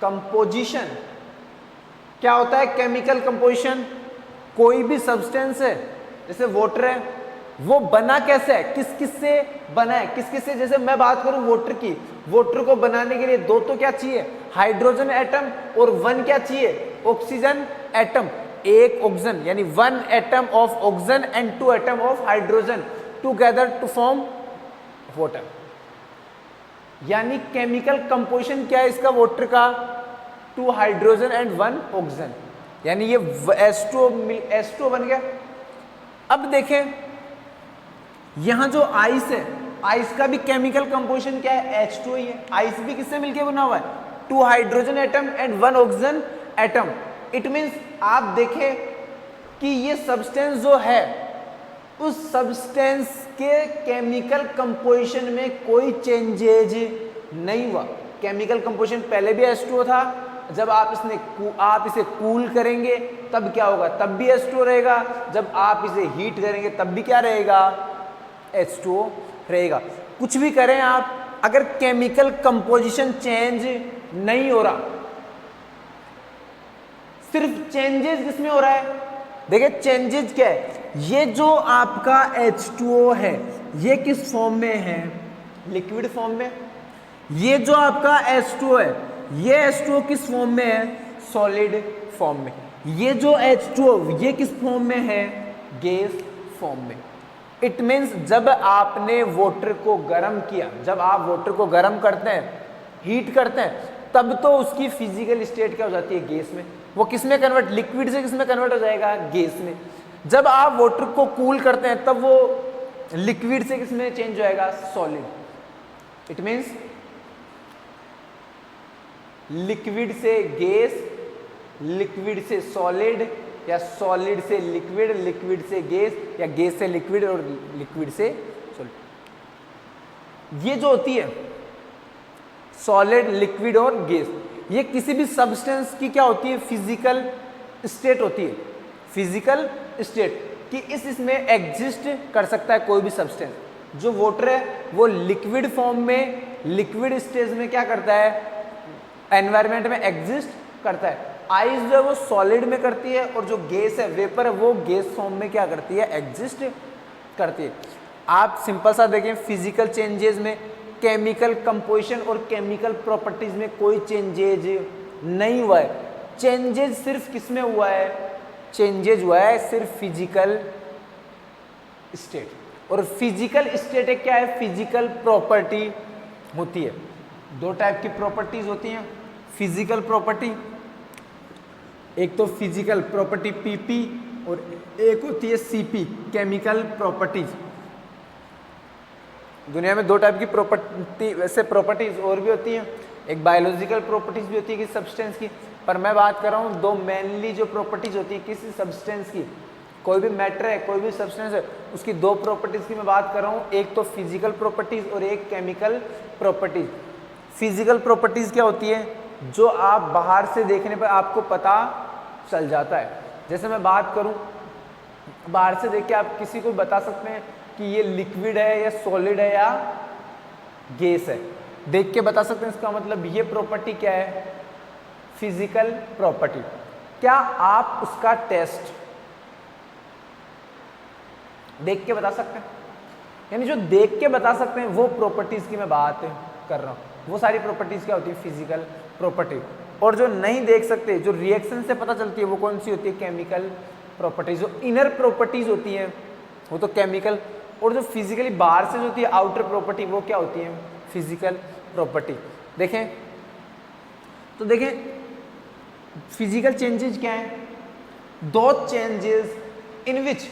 कंपोजिशन क्या होता है? केमिकल कंपोजिशन, कोई भी सब्सटेंस है, जैसे वाटर है, वो बना कैसे है? किस किस से बना है? किस किस से? जैसे मैं बात करूं वाटर की, वाटर को बनाने के लिए दो तो क्या चाहिए? हाइड्रोजन एटम, और वन क्या चाहिए? Oxygen atom. एक ऑक्सीजन यानी one atom of oxygen and two atom of hydrogen together to form water. यानी केमिकल कंपोजिशन क्या है इसका? वाटर का 2 हाइड्रोजन एंड 1 ऑक्सीजन, यानी ये H2O बन गया। अब देखें यहां जो आइस है, आइस का भी केमिकल कंपोजिशन क्या है? H2O ही है। आइस भी किससे मिलकर बना हुआ है? 2 hydrogen atom and 1 oxygen atom. It means आप देखें कि ये सब्सटेंस जो है, उस सब्सटेंस के केमिकल कंपोजिशन में कोई चेंजेज नहीं हुआ। केमिकल कंपोजिशन पहले भी H2O था, जब आप इसे कूल करेंगे तब क्या होगा? तब भी H2O रहेगा। जब आप इसे हीट करेंगे तब भी क्या रहेगा? H2O रहेगा। कुछ भी करें आप, अगर केमिकल कंपोजिशन चेंज नहीं हो रहा, सिर्फ चेंजेस किसमें हो रहा है? देखिए चेंजेस क्या है? ये जो आपका H2O है ये किस फॉर्म में है? लिक्विड फॉर्म में। ये जो आपका H2O है, ये H2O किस फॉर्म में है? सॉलिड फॉर्म में। ये जो H2O ये किस फॉर्म में है? गैस फॉर्म में। इट मीन्स जब आपने वाटर को गर्म किया, जब आप वाटर को गर्म करते हैं, हीट करते हैं, तब तो उसकी फिजिकल स्टेट क्या हो जाती है? गैस में। वो किस में कन्वर्ट? लिक्विड से किस में कन्वर्ट हो जाएगा? गैस में। जब आप वाटर को कूल करते हैं तब वो लिक्विड से किस में चेंज हो जाएगा? सॉलिड। इट मीन्स लिक्विड से गैस, लिक्विड से सॉलिड, या सॉलिड से लिक्विड, लिक्विड से गैस, या गैस से लिक्विड और लिक्विड से सॉलिड। ये जो होती है सॉलिड, लिक्विड और गैस, ये किसी भी सब्सटेंस की क्या होती है? फिजिकल स्टेट होती है। फिजिकल स्टेट कि इसमें एग्जिस्ट कर सकता है कोई भी सब्सटेंस। जो वाटर है वो लिक्विड फॉर्म में, लिक्विड स्टेज में क्या करता है? एनवायरमेंट में एग्जिस्ट करता है। आइस जो है वो सॉलिड में करती है, और जो गैस है, वेपर है, वो गैस फॉर्म में क्या करती है? एग्जिस्ट करती है। आप सिंपल सा देखें, फिजिकल चेंजेस में केमिकल कंपोजिशन और केमिकल प्रॉपर्टीज में कोई चेंजेज नहीं हुआ है। चेंजेस सिर्फ किस में हुआ है? चेंजेस हुआ है सिर्फ फिजिकल स्टेट, और फिजिकल स्टेट एक क्या है? फिजिकल प्रॉपर्टी होती है। दो टाइप की प्रॉपर्टीज होती हैं फिजिकल प्रॉपर्टी, एक तो फिजिकल प्रॉपर्टी पीपी और एक होती है सीपी, केमिकल प्रॉपर्टीज। दुनिया में दो टाइप की प्रॉपर्टी, वैसे प्रॉपर्टीज और भी होती हैं, एक बायोलॉजिकल प्रॉपर्टीज भी होती है किसी सब्सटेंस की, पर मैं बात कर रहा हूँ दो मेनली जो प्रॉपर्टीज होती है किसी सब्सटेंस की, कोई भी मैटर है, कोई भी सब्सटेंस है, उसकी दो प्रॉपर्टीज की मैं बात कर रहा हूँ, एक तो फिजिकल प्रॉपर्टीज और एक केमिकल प्रॉपर्टीज। फिजिकल प्रॉपर्टीज क्या होती है? जो आप बाहर से देखने पर आपको पता चल जाता है। जैसे मैं बात करूं, बाहर से देख के आप किसी को बता सकते हैं कि ये लिक्विड है या सॉलिड है या गैस है, देख के बता सकते हैं। इसका मतलब ये प्रॉपर्टी क्या है? Physical property. क्या आप उसका टेस्ट देख के बता सकते हैं? यानी जो देख के बता सकते हैं वो प्रॉपर्टीज की मैं बात कर रहा हूं। वो सारी प्रॉपर्टीज क्या होती है? Physical property. और जो नहीं देख सकते, जो रिएक्शन से पता चलती है, वो कौन सी होती है? Chemical properties. जो इनर प्रॉपर्टीज होती हैं वो तो केमिकल, और जो फिजिकली बाहर से जो होती है आउटर प्रॉपर्टी, वो क्या होती है? Physical property. देखें तो देखें फिजिकल चेंजेस क्या है? दो changes in which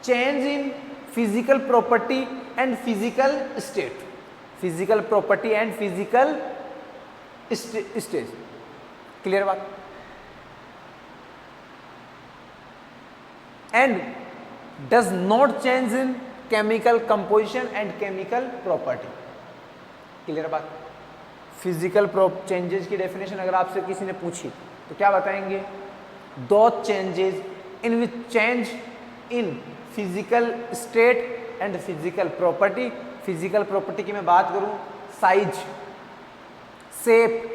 change in physical property and physical state, physical property and physical stage. Clear बात? And does not change in chemical composition and chemical property. Clear बात? Physical changes की definition अगर आपसे किसी ने पूछी तो क्या बताएंगे? दो changes in which change in physical state and physical property. Physical property की मैं बात करूं, साइज, शेप,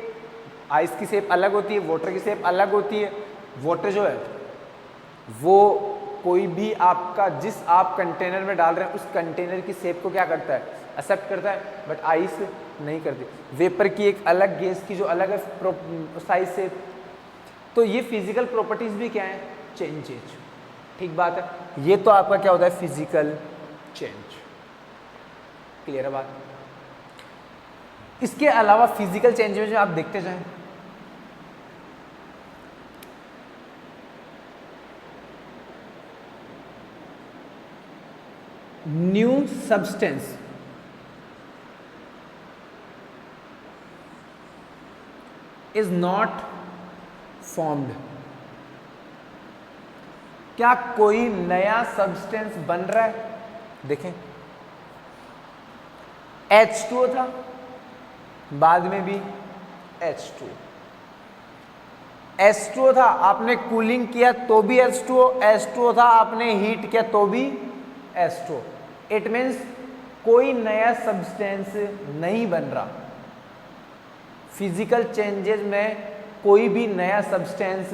आइस की शेप अलग होती है, वाटर की शेप अलग होती है। वाटर जो है वो कोई भी आपका, जिस आप कंटेनर में डाल रहे हैं उस कंटेनर की शेप को क्या करता है? एक्सेप्ट करता है, बट आइस नहीं करती। वेपर की एक अलग, गैस की जो अलग है साइज शेप। तो ये फिजिकल प्रॉपर्टीज भी क्या है? चेंजेज। ठीक बात है? ये तो आपका क्या होता है? Physical change. क्लियर है बात? इसके अलावा फिजिकल चेंजेस आप देखते जाएं, new substance is not formed. क्या कोई नया सब्सटेंस बन रहा है? देखें H2O था, बाद में भी H2O, H2O था, आपने कूलिंग किया तो भी H2O, H2O था, आपने हीट किया तो भी H2O। इट मीन्स कोई नया सब्सटेंस नहीं बन रहा। फिजिकल चेंजेस में कोई भी नया सब्सटेंस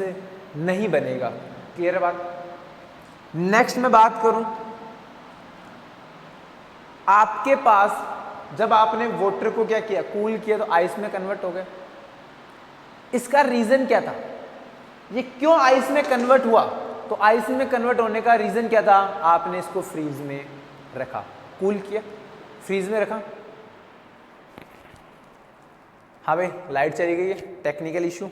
नहीं बनेगा। क्लियर है बात? नेक्स्ट मैं बात करूं, आपके पास जब आपने वाटर को क्या किया? कूल किया, तो आइस में कन्वर्ट हो गया। इसका रीजन क्या था? ये क्यों आइस में कन्वर्ट हुआ? तो आइस में कन्वर्ट होने का रीजन क्या था? आपने इसको फ्रीज में रखा, कूल किया, फ्रीज में रखा। हाँ भाई, लाइट चली गई है, टेक्निकल इशू।